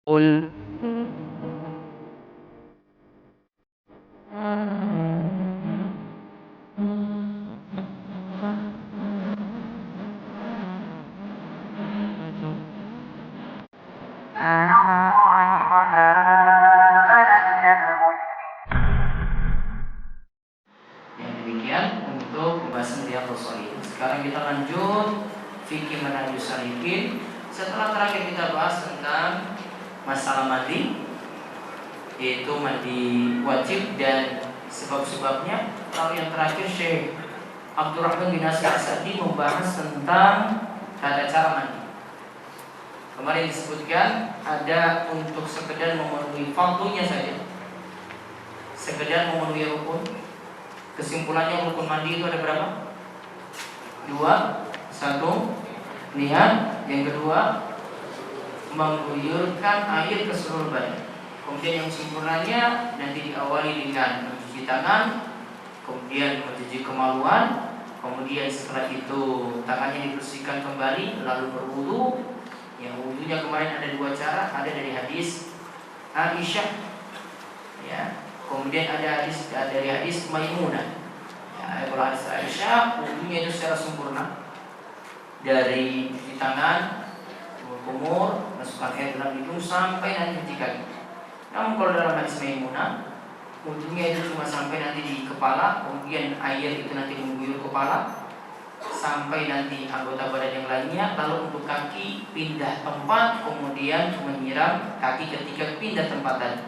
قل Yang demikian untuk pembahasan Riyadhus Shalihin. Sekarang kita lanjut fikih manhajus salikin. Setelah terakhir kita bahas tentang masalah mandi, yaitu mandi wajib dan sebab-sebabnya. Lalu yang terakhir Syekh Abdurrahman bin Nasir As-Sa'di membahas tentang tata cara mandi. Kemarin disebutkan ada untuk sekedar memenuhi fardunya saja, sekedar memenuhi rukun. Kesimpulannya rukun mandi itu ada berapa? 2. 1. Niat. Yang kedua, mengguyurkan air ke seluruh badan. Kemudian yang sempurnanya nanti diawali dengan mencuci tangan, kemudian mencuci kemaluan, kemudian setelah itu tangannya dibersihkan kembali, lalu berwudu. Yang wudunya kemarin ada 2 cara, ada dari hadis Aisyah, ya. Kemudian ada hadis dari hadis Maimunah. Ya, kalau hadis Aisyah, wudunya itu secara sempurna dari cuci tangan, kumur, masukkan air dalam hidung sampai nanti cuci kaki. Namun kalau dalam hadis Maimunah, wudunya itu cuma sampai nanti di kepala, kemudian air itu nanti mengguyur kepala sampai nanti anggota badan yang lainnya, lalu untuk kaki pindah tempat, kemudian menyiram kaki ketika pindah tempat tadi.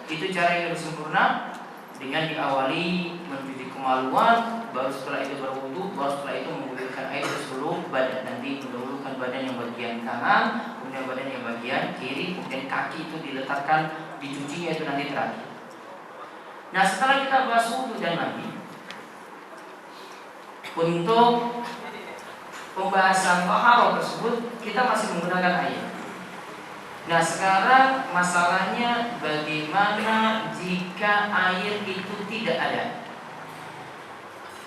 Itu cara yang lebih sempurna, dengan diawali mencuci kemaluan, baru setelah itu berwudu, baru setelah itu mengguyurkan air ke seluruh badan. Nanti mendahulukan badan yang bagian kanan, kemudian badan yang bagian kiri, kemudian kaki itu diletakkan, dicucinya itu nanti terakhir. Nah, setelah kita bahas wudu dan mandi, untuk pembahasan taharah tersebut kita masih menggunakan air. Nah, sekarang masalahnya bagaimana jika air itu tidak ada?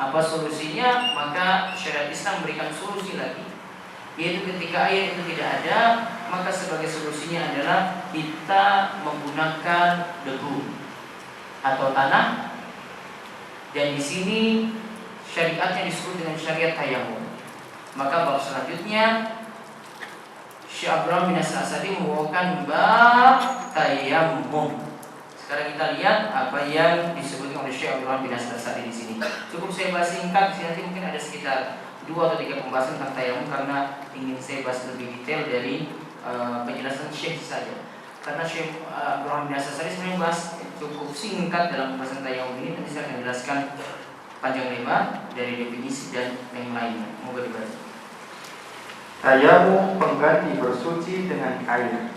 Apa solusinya? Maka syariat Islam memberikan solusi lagi, yaitu ketika air itu tidak ada, maka sebagai solusinya adalah kita menggunakan debu atau tanah. Dan di sini syariatnya disebut dengan syariat tayamum. Maka bab selanjutnya Syekh Abdurrahman bin Nasir As-Sa'di membawakan bab tayammum. Sekarang kita lihat apa yang disebutkan oleh Syekh Abdurrahman bin Nasir As-Sa'di di sini. Cukup saya bahas singkat, di sini nanti mungkin ada sekitar 2 atau 3 pembahasan tentang tayammum karena ingin saya bahas lebih detail dari penjelasan Syekh saja. Karena Syekh Abdurrahman bin Nasir As-Sa'di sebenarnya bahas cukup singkat dalam pembahasan tayammum ini. Nanti saya akan jelaskan panjang lebar dari definisi dan yang lainnya. Moga dibantu. Tayamum pengganti bersuci dengan air.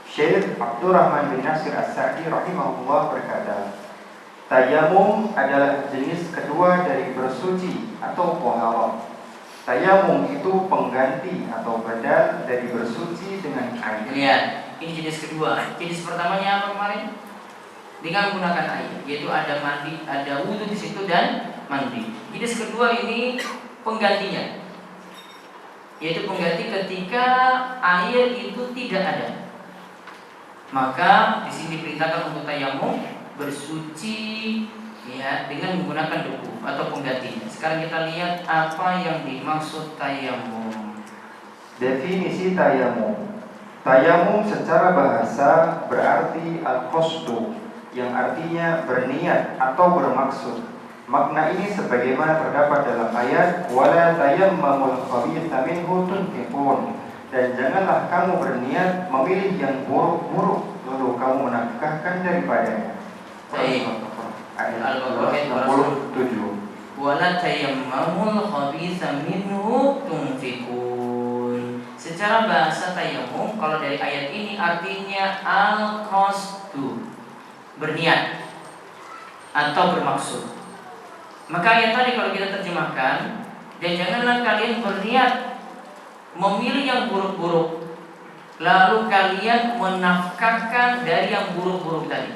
Syekh Abdurrahman bin Nasir As-Sa'di rahimahullah berkata, tayamum adalah jenis kedua dari bersuci atau taharah. Tayamum itu pengganti atau badal dari bersuci dengan air. Lihat, ini jenis kedua. Jenis pertamanya apa kemarin? Dengan menggunakan air, yaitu ada mandi, ada wudu di situ dan mandi. Jenis kedua ini penggantinya, yaitu pengganti ketika air itu tidak ada. Maka di sini diperintahkan untuk tayamum bersuci, ya, dengan menggunakan debu atau penggantinya. Sekarang kita lihat apa yang dimaksud tayamum. Definisi tayamum. Tayamum secara bahasa berarti al-qasdu, yang artinya berniat atau bermaksud. Makna ini sebagaimana terdapat dalam ayat wala tayammamul khabitha minhu tunfiqun, dan janganlah kamu berniat memilih yang buruk-buruk lalu kamu menafkahkan daripadanya. Ayat Al-Baqarah 67. Wala tayammamul khabitha minhu tunfiqun. Secara bahasa tayammum kalau dari ayat ini artinya al-qasdu, berniat atau bermaksud. Maka ayat tadi kalau kita terjemahkan, dan janganlah kalian berniat memilih yang buruk-buruk lalu kalian menafkahkan dari yang buruk-buruk tadi.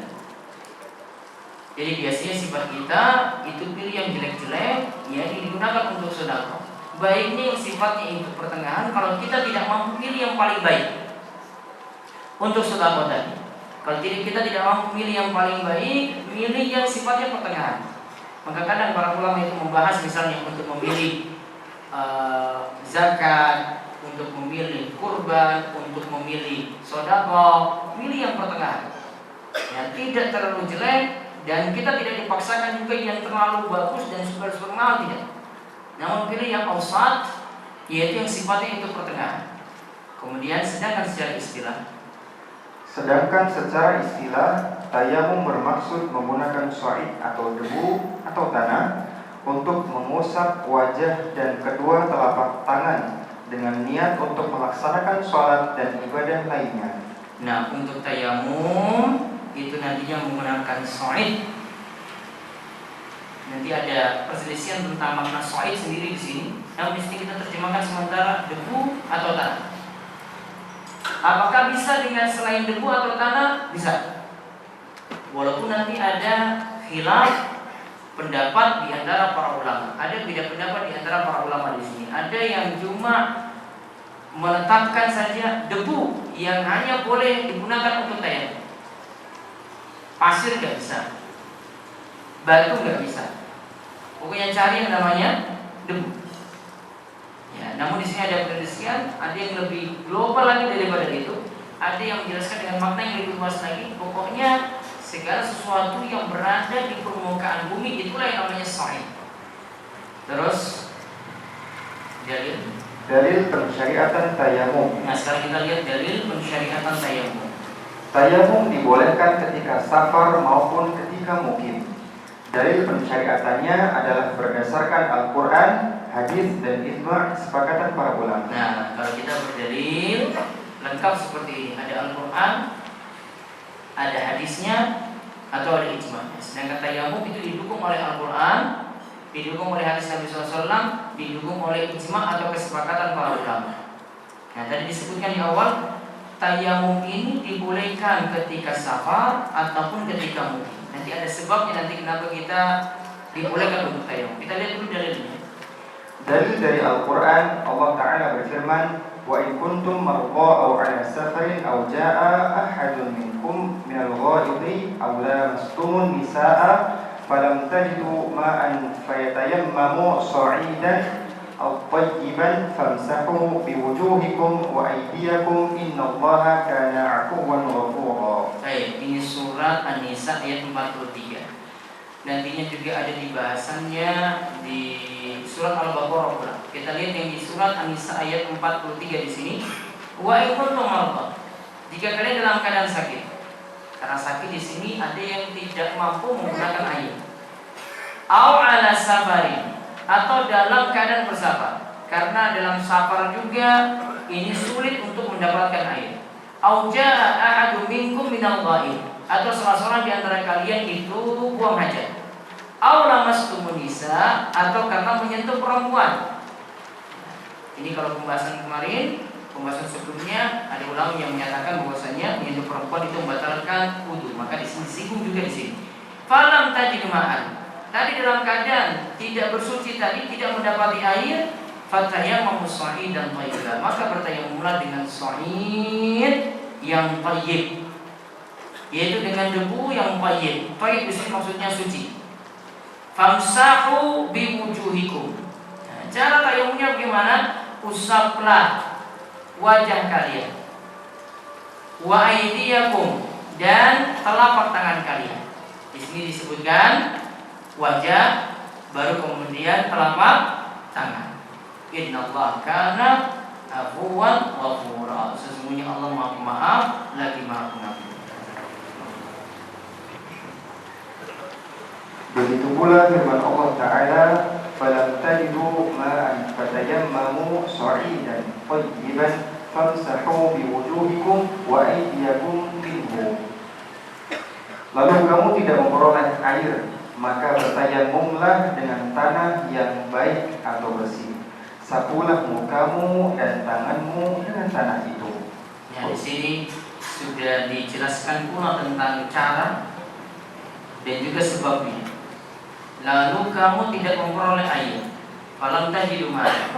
Jadi biasanya sifat kita itu pilih yang jelek-jelek, ya, digunakan untuk sedekah. Baiknya yang sifatnya itu pertengahan, kalau kita tidak mampu pilih yang paling baik, untuk sedekah tadi. Kalau kita tidak mampu milih yang paling baik, milih yang sifatnya pertengahan. Maka kadang para ulama itu membahas misalnya untuk memilih zakat, untuk memilih kurban, untuk memilih sedekah, milih yang pertengahan. Ya, tidak terlalu jelek dan kita tidak dipaksakan juga yang terlalu bagus dan super mahal, tidak. Namun pilih yang awsat, yaitu yang sifatnya itu pertengahan. Kemudian sedangkan secara istilah tayamum bermaksud menggunakan sa'id atau debu atau tanah untuk mengusap wajah dan kedua telapak tangan dengan niat untuk melaksanakan sholat dan ibadah lainnya. Nah, untuk tayamum itu nantinya menggunakan sa'id. Nanti ada perselisihan tentang makna sa'id sendiri di sini. Namun di sini kita terjemahkan sementara debu atau tanah. Apakah bisa dengan selain debu atau tanah? Bisa. Walaupun nanti ada khilaf pendapat di antara para ulama. Ada beda pendapat di antara para ulama di sini. Ada yang cuma menetapkan saja debu yang hanya boleh digunakan untuk tayamum. Pasir nggak bisa, batu nggak bisa. Pokoknya cari yang namanya debu. Ya, namun di sini ada perselisihan, ada yang lebih global lagi daripada itu, ada yang menjelaskan dengan makna yang lebih luas lagi. Pokoknya segala sesuatu yang berada di permukaan bumi itulah yang namanya sa'id. Terus dalil pensyariatan tayamum. Nah, sekarang kita lihat dalil pensyariatan tayamum. Tayamum dibolehkan ketika safar maupun ketika mukim. Dalil pensyariatannya adalah berdasarkan Al-Quran, hadis dan ijma' kesepakatan para ulama. Nah, kalau kita berdalil lengkap seperti ini, ada Al-Quran, ada hadisnya, atau ada ijma'. Sedangkan tayamum itu didukung oleh Al-Quran, didukung oleh hadis Nabi SAW, didukung oleh ijma' atau kesepakatan para ulama. Nah, tadi disebutkan di awal, tayamum ini dibolehkan ketika safar ataupun ketika mukim. Nanti ada sebabnya nanti kenapa kita dibolehkan untuk tayamum. Kita lihat dulu dalilnya. Dalil dari Al-Quran, Allah Ta'ala berfirman, wa in kuntum marqa aw ala safarin aw jaa ahadun minkum minal ghaidi aw lamastumun nisaa falam tajidu ma'an fayatayammamu sa'idan aw tayyiban famsahu biwujuhikum wa aydiyakum innallaha kana 'afuwan ghafura. Baik, ini surat An-Nisa ayat 43. Nantinya juga ada di bahasannya di surat Al-Baqarah pula. Kita lihat yang di surat An-Nisa ayat 43 di sini. Wa in kuntum marqa, jika kalian dalam keadaan sakit. Karena sakit di sini ada yang tidak mampu menggunakan air. Au ala safarin, atau dalam keadaan bersafar. Karena dalam safar juga ini sulit untuk mendapatkan air. Au jaa ahadun minkum minal ghaid, atau salah seorang di antara kalian itu buang hajat. Au lamastumun nisa, atau karena menyentuh perempuan. Ini kalau pembahasan kemarin, pembahasan sebelumnya ada ulama yang menyatakan bahwasanya menyentuh perempuan itu membatalkan wudu. Maka disinggung juga di sini. Falam tajid ma'an. Tadi dalam keadaan tidak bersuci tadi, tidak mendapati air, fatayammamu sa'idan thayyiban, maka bertayamumlah dengan sa'id yang thayyib, yaitu dengan debu yang thayyib. Thayyib di sini maksudnya suci. Famsahu biwujuhikum. Nah, cara tayamumnya bagaimana? Usaplah wajah kalian. Wa aydiyakum, dan telapak tangan kalian. Di sini disebutkan wajah, baru kemudian telapak tangan. Innallaha kana afuwan ghafura. Sesungguhnya Allah Maha Pemaaf lagi Maha Pengampun. Begitu pula firman Allah Ta'ala, falam tajidu ma'an fatayammamu sa'idan thayyiban famsahu biwujuhikum wa aydiyakum minhu. Lalu kamu tidak memperoleh air, maka bertayamumlah dengan tanah yang baik atau bersih. Sapulah mukamu dan tanganmu dengan tanah itu. Ya, di sini sudah dijelaskan pula tentang cara dan juga sebabnya. Lalu kamu tidak memperoleh air, falam tajidu ma'an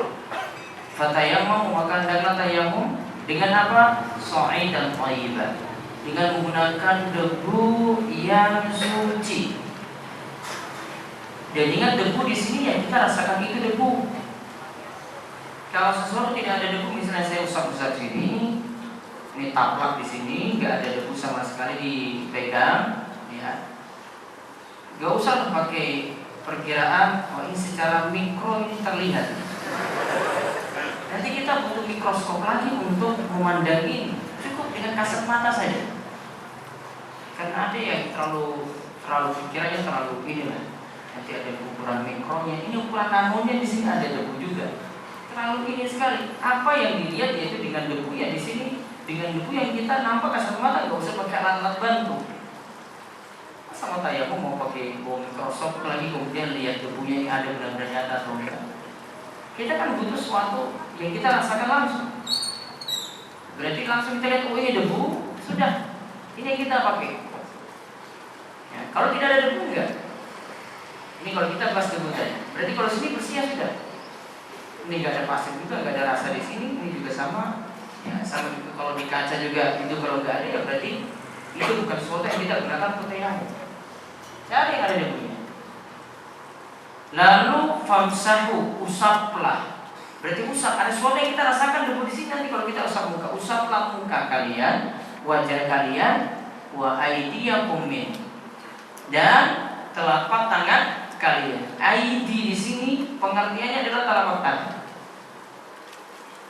fatayammamu, maka hendaklah tayamum Dengan apa? Sha'idan thayyiban, dengan menggunakan debu yang suci. Dan ingat, debu di sini yang kita rasakan itu debu. Kalau sesuatu tidak ada debu, misalnya saya usap-usap sini, ini taplak di sini, nggak ada debu sama sekali dipegang, ya. Nggak usah pakai perkiraan, oh ini secara mikro ini terlihat. Nanti kita butuh mikroskop lagi untuk memandangi. Cukup dengan kasat mata saja. Karena ada yang terlalu pikirannya terlalu ini lah. Nanti ada ukuran mikronya, ini ukuran nanonya di sini ada debu juga. Terlalu ini sekali. Apa yang dilihat yaitu dengan debu ya di sini, dengan debu yang kita nampak kasat mata, nggak usah pakai alat bantu. Sama kayak aku mau pakai mikroskop lagi kemudian lihat debunya yang ada benar-benar nyata atau enggak. Kita kan butuh sesuatu yang kita rasakan langsung. Berarti langsung kita lihat, oh ini debu, sudah. Ini yang kita pakai. Ya, kalau tidak ada debu enggak. Ini kalau kita bahas debu tadi. Berarti kalau sini bersih ya sudah. Ini enggak ada pasir juga, enggak ada rasa di sini. Ini juga sama. Ya, sama juga kalau di kaca juga itu kalau enggak ada ya berarti itu bukan sesuatu yang kita gunakan untuk tayammum. Cari yang ada debunya. Lalu famsahu, usaplah. Berarti usap, ada sesuatu yang kita rasakan debu di sini. Nanti kalau kita usap muka, usaplah muka kalian, wajah kalian, wa aydiyakum min, dan telapak tangan kalian. Aidi di sini pengertiannya adalah telapak tangan.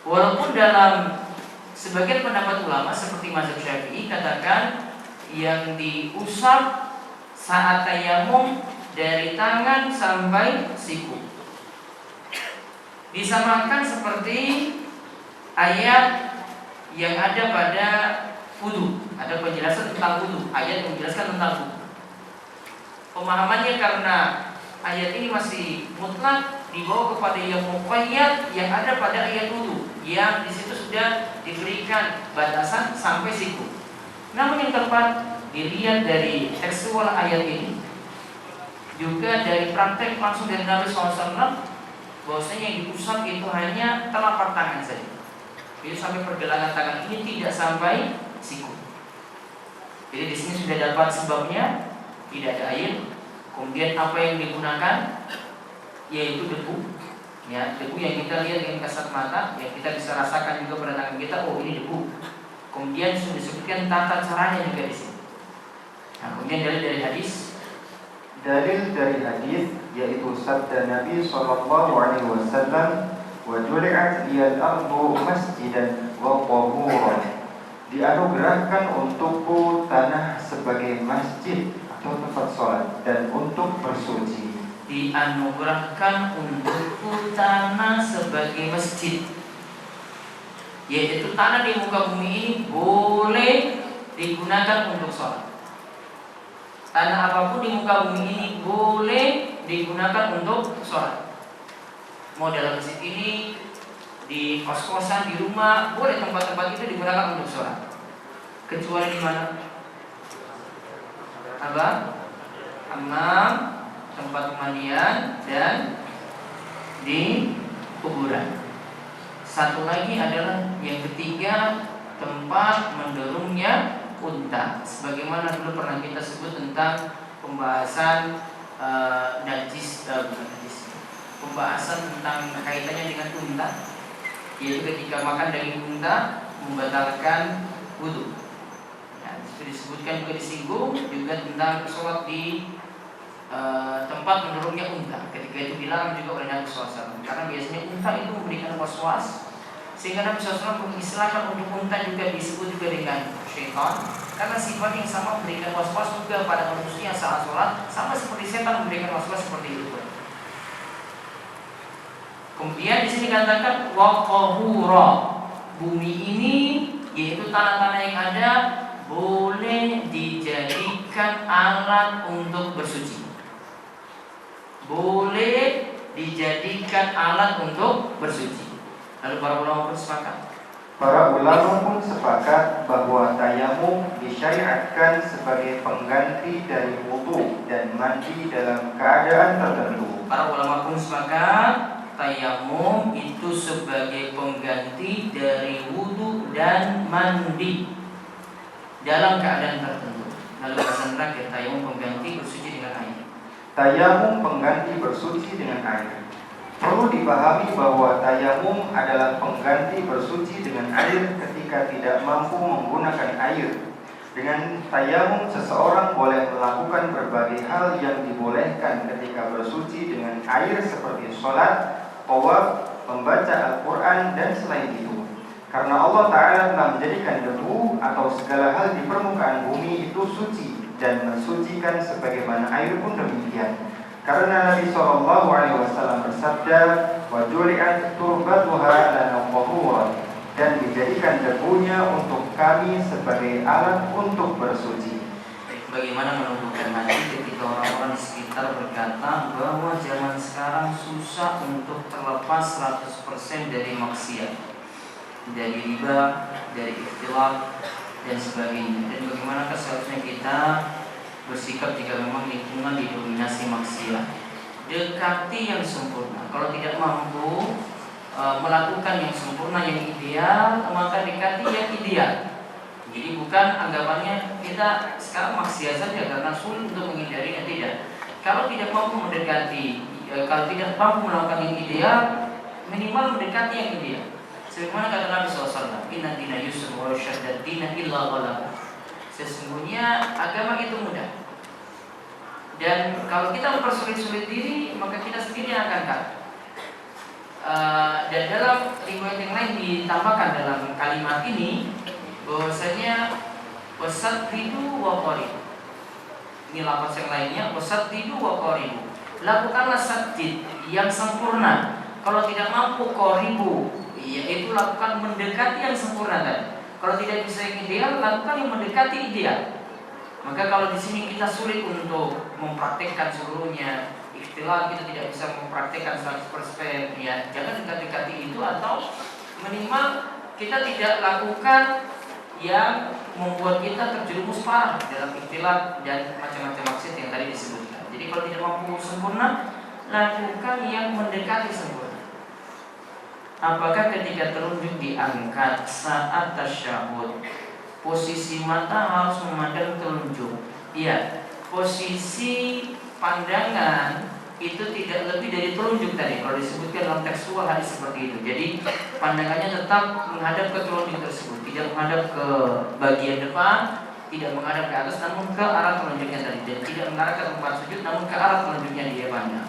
Walaupun dalam sebagian pendapat ulama seperti mazhab Syafi'i katakan yang diusap saat tayammum dari tangan sampai siku. Disamakan seperti ayat yang ada pada wudu. Ada penjelasan tentang wudu, ayat yang menjelaskan tentang wudu. Pemahamannya karena ayat ini masih mutlak dibawa kepada yang muqayyad yang ada pada ayat wudu, yang di situ sudah diberikan batasan sampai siku. Namun yang tepat dilihat dari tekstual ayat ini, juga dari praktek langsung dari Nabi SAW, bahwasanya yang diusap itu hanya telapak tangan saja. Jadi sampai pergelangan tangan ini tidak sampai siku. Jadi di sini sudah dapat sebabnya, tidak ada air. Kemudian apa yang digunakan yaitu debu. Ya, debu yang kita lihat dengan kasat mata, yang kita bisa rasakan juga pada tangan kita, oh ini debu. Kemudian sudah disebutkan tata caranya juga di sini. Nah, kemudian dari hadis. Dalil dari hadis yaitu sabda Nabi sallallahu alaihi wasallam, "Wa juli'at liyal ardu masjidan wa tahuran." Dianugerahkan untukku tanah sebagai masjid atau tempat sholat dan untuk bersuci. Dianugerahkan untukku tanah sebagai masjid, yaitu tanah di muka bumi ini boleh digunakan untuk sholat. Tanah apapun di muka bumi ini boleh digunakan untuk sholat. Mau dalam masjid ini, di kos-kosan, di rumah, boleh tempat-tempat itu digunakan untuk sholat. Kecuali di mana? Apa? Hammam, tempat pemandian, dan di kuburan. Satu lagi adalah yang ketiga, tempat mendorongnya unta. Sebagaimana dulu pernah kita sebut tentang pembahasan pembahasan tentang kaitannya dengan unta, yaitu ketika makan daging unta membatalkan wudu. Ya, disebutkan juga disinggung juga tentang sholat di tempat menurunnya unta. Ketika itu bilang juga oleh Nabi SAW, karena biasanya unta itu memberikan was-was, sehingga Nabi SAW mengistilahkan untuk unta juga disebut juga dengan syaitan, karena sifat yang sama memberikan was-was juga pada manusia saat sholat, sama seperti setan memberikan was-was seperti itu. Kemudian di sini katakan wa tahura, bumi ini yaitu tanah-tanah yang ada boleh dijadikan alat untuk bersuci. Boleh dijadikan alat untuk bersuci. Lalu para ulama pun sepakat. Para ulama pun sepakat bahwa tayamum disyariatkan sebagai pengganti dari wudu dan mandi dalam keadaan tertentu. Para ulama pun sepakat tayamum itu sebagai pengganti dari wudu dan mandi dalam keadaan tertentu. Lalu bahasan terakhir, tayamum pengganti bersuci dengan air. Tayamum pengganti bersuci dengan air. Perlu dipahami bahwa tayamum adalah pengganti bersuci dengan air ketika tidak mampu menggunakan air. Dengan tayamum seseorang boleh melakukan berbagai hal yang dibolehkan ketika bersuci dengan air seperti sholat, tawaf, membaca Al-Quran dan selain itu. Karena Allah Ta'ala telah menjadikan debu atau segala hal di permukaan bumi itu suci dan mensucikan sebagaimana air pun demikian. Karena Nabi SAW bersabda, wa juli'at turbatuha lana tahura, dan dijadikan debunya untuk kami sebagai alat untuk bersuci. Bagaimana menumbuhkan hati ketika orang-orang di sekitar berkata bahwa zaman sekarang susah untuk terlepas 100% dari maksiat, dari riba, dari ikhtilaf dan sebagainya. Dan bagaimana seharusnya kita bersikap jika memang lingkungan didominasi maksiat? Dekati yang sempurna. Kalau tidak mampu melakukan yang sempurna, yang ideal, maka dekati yang ideal. Jadi bukan anggapannya kita sekarang maksiat saja karena sulit untuk menghindarinya, tidak. Kalau tidak mampu mendekati, kalau tidak mampu melakukan yang ideal, minimal mendekati yang ideal. Sebagaimana kata Nabi SAW, Inna dina yusr wa syaddat dina illa ghalaba. Sesungguhnya agama itu mudah. Dan kalau kita mempersulit-sulit diri, maka kita sendiri akan kalah. Dan dalam riwayat yang lain ditambahkan dalam kalimat ini bahwasanya wasaddidu wa qaribu. Ini lafaz yang lainnya, wasaddidu wa qaribu. Lakukanlah saddid yang sempurna. Kalau tidak mampu qaribu, yaitu lakukan mendekati yang sempurna tadi. Kalau tidak bisa yang ideal, lakukan yang mendekati ideal. Maka kalau di sini kita sulit untuk mempraktekkan seluruhnya, ikhtilaf kita tidak bisa mempraktekkan 100%, ya jangan dekat-dekati itu, atau minimal kita tidak lakukan yang membuat kita terjerumus parah dalam ikhtilaf dan macam-macam maksiat yang tadi disebutkan. Jadi kalau tidak mampu sempurna, lakukan yang mendekati sempurna. Apakah ketika telunjuk diangkat saat tasyahud, posisi mata harus memandang telunjuk? Iya, posisi pandangan itu tidak lebih dari telunjuk tadi. Kalau disebutkan dalam tekstual hadis seperti itu. Jadi pandangannya tetap menghadap ke telunjuk tersebut, tidak menghadap ke bagian depan, tidak menghadap ke atas, namun ke arah telunjuknya tadi. Dan tidak mengarah ke tempat sujud, namun ke arah telunjuknya dia pandang.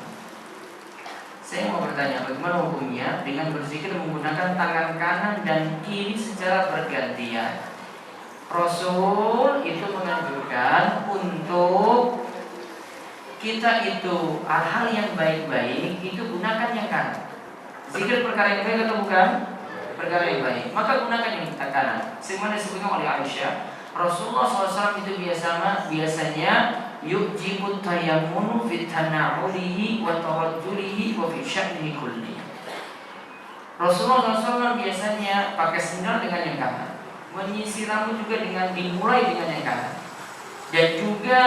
Saya mau bertanya, bagaimana hukumnya dengan berzikir menggunakan tangan kanan dan kiri secara bergantian? Rasul itu menganjurkan untuk kita itu hal yang baik-baik itu gunakan yang kanan. Zikir perkara yang baik atau bukan? Perkara yang baik, maka gunakan yang kanan. Sebagaimana disebutkan oleh Aisyah, Rasulullah SAW itu biasanya yujibut tayammunu fi tana'ulihi wa tawajjulihi wa fi sya'nihi kulli. Rasulullah SAW biasanya pakai sendal dengan yang kanan, menyisir rambut juga dimulai dengan yang kanan. Dan juga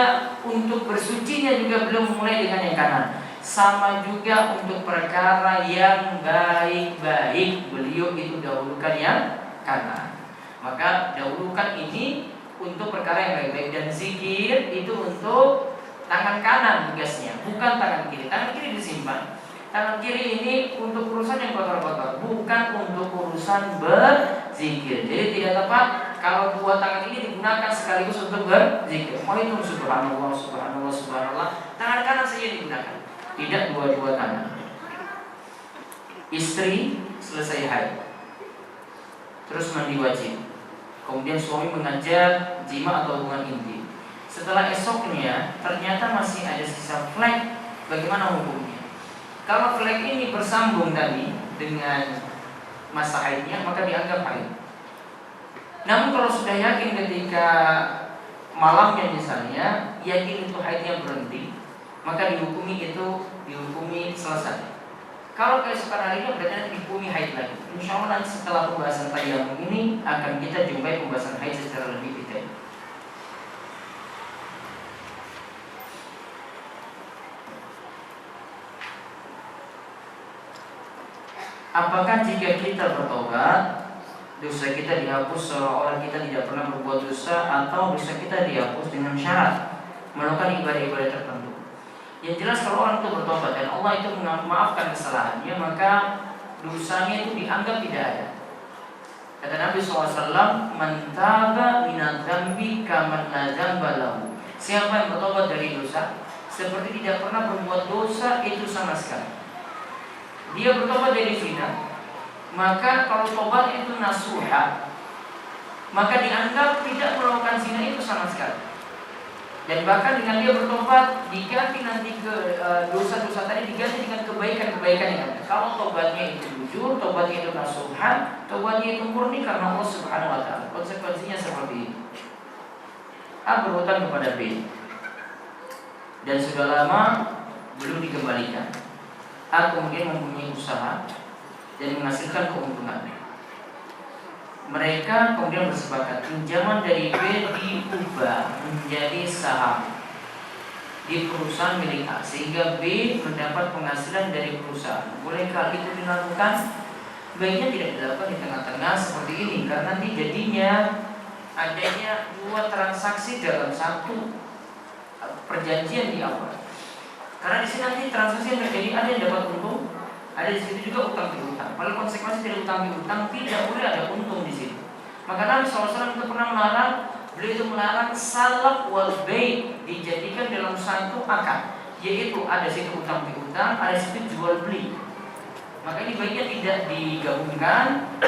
untuk bersucinya juga belum mulai dengan yang kanan. Sama juga untuk perkara yang baik-baik, beliau itu dahulukan yang kanan. Maka dahulukan ini untuk perkara yang baik-baik. Dan zikir itu untuk tangan kanan tugasnya, bukan tangan kiri. Tangan kiri disimpan. Tangan kiri ini untuk urusan yang kotor-kotor, bukan untuk urusan berzikir. Jadi tidak tepat kalau dua tangan ini digunakan sekaligus untuk berzikir. Itu subhanallah, subhanallah, subhanallah. Tangan kanan saja digunakan, tidak dua-dua tangan. Istri selesai haid, terus mandi wajib. Kemudian suami mengajak jima atau hubungan intim. Setelah esoknya ternyata masih ada sisa flek. Bagaimana hukumnya? Kalau flek ini bersambung tadi dengan masa haidnya, maka dianggap haid. Namun kalau sudah yakin ketika malamnya misalnya, yakin itu haidnya berhenti, maka dihukumi selesai. Kalau keesokan harinya berarti dihukumi haid lagi. Insya Allah nanti setelah pembahasan tayamum ini akan kita jumpai pembahasan haid secara lebih detail. Apakah jika kita bertobat dosa kita dihapus seolah-olah kita tidak pernah berbuat dosa, atau dosa kita dihapus dengan syarat melakukan ibadah-ibadah tertentu. Yang jelas kalau orang itu bertobat dan Allah itu memaafkan kesalahannya, maka dosanya itu dianggap tidak ada. Kata Nabi SAW, "Man taba minadz dzambi kaman la dzamba lahu." Siapa yang bertobat dari dosa seperti tidak pernah berbuat dosa itu sama sekali. Dia bertobat dari zina, maka kalau tobatnya itu nasuha, maka dianggap tidak melakukan zina itu sama sekali. Dan bahkan dengan dia bertobat diganti nanti ke dosa-dosa tadi diganti dengan kebaikan-kebaikan yang ada. Kalau tobatnya itu jujur, tobatnya itu nasuha, tobatnya itu murni karena Allah Subhanahu wa taala. Konsekuensinya seperti ini. A berhutang kepada B dan sudah lama belum dikembalikan. A kemudian mempunyai usaha dan menghasilkan keuntungan. Mereka kemudian bersepakat pinjaman dari B diubah menjadi saham di perusahaan milik A, sehingga B mendapat penghasilan dari perusahaan. Bolehkah itu dilakukan? Baiknya tidak dilakukan di tengah-tengah seperti ini, karena nanti jadinya adanya dua transaksi dalam satu perjanjian di awal. Karena di sini nanti transaksi yang terjadi ada yang dapat untung, ada di situ juga utang piutang. Padahal konsekuensi dari utang piutang tidak boleh ada untung di situ. Maka Nabi SAW itu pernah melarang, beliau itu melarang salaf wal bay dijadikan dalam satu akad, yaitu ada situ utang piutang, ada situ jual beli. Maka ini baiknya tidak digabungkan,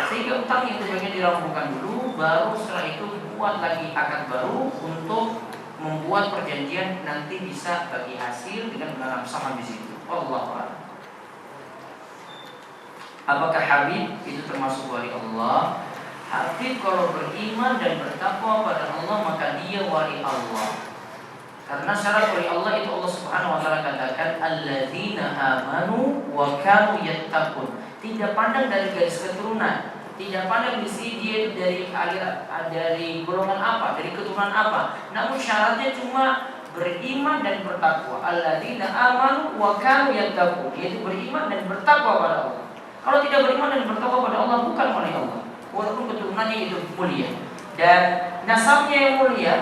sehingga utang itu baiknya dirampungkan dulu, baru setelah itu buat lagi akad baru untuk membuat perjanjian nanti bisa bagi hasil dengan menanam saham di situ. Wallahu a'lam. Apakah Habib itu termasuk wali Allah? Habib kalau beriman dan bertakwa pada Allah maka dia wali Allah. Karena syarat wali Allah itu Allah Subhanahu wa taala katakan alladzina amanu wa kanu yattaqun. Tidak pandang dari garis keturunan, tidak pandang di sini dia dari dari golongan apa, dari keturunan apa. Namun syaratnya cuma beriman dan bertakwa. Alladzina amanu wa kanu yattaqun, yaitu beriman dan bertakwa pada Allah. Kalau tidak beriman dan bertakwa pada Allah bukan oleh Allah, walaupun keturunannya itu mulia dan nasabnya yang mulia.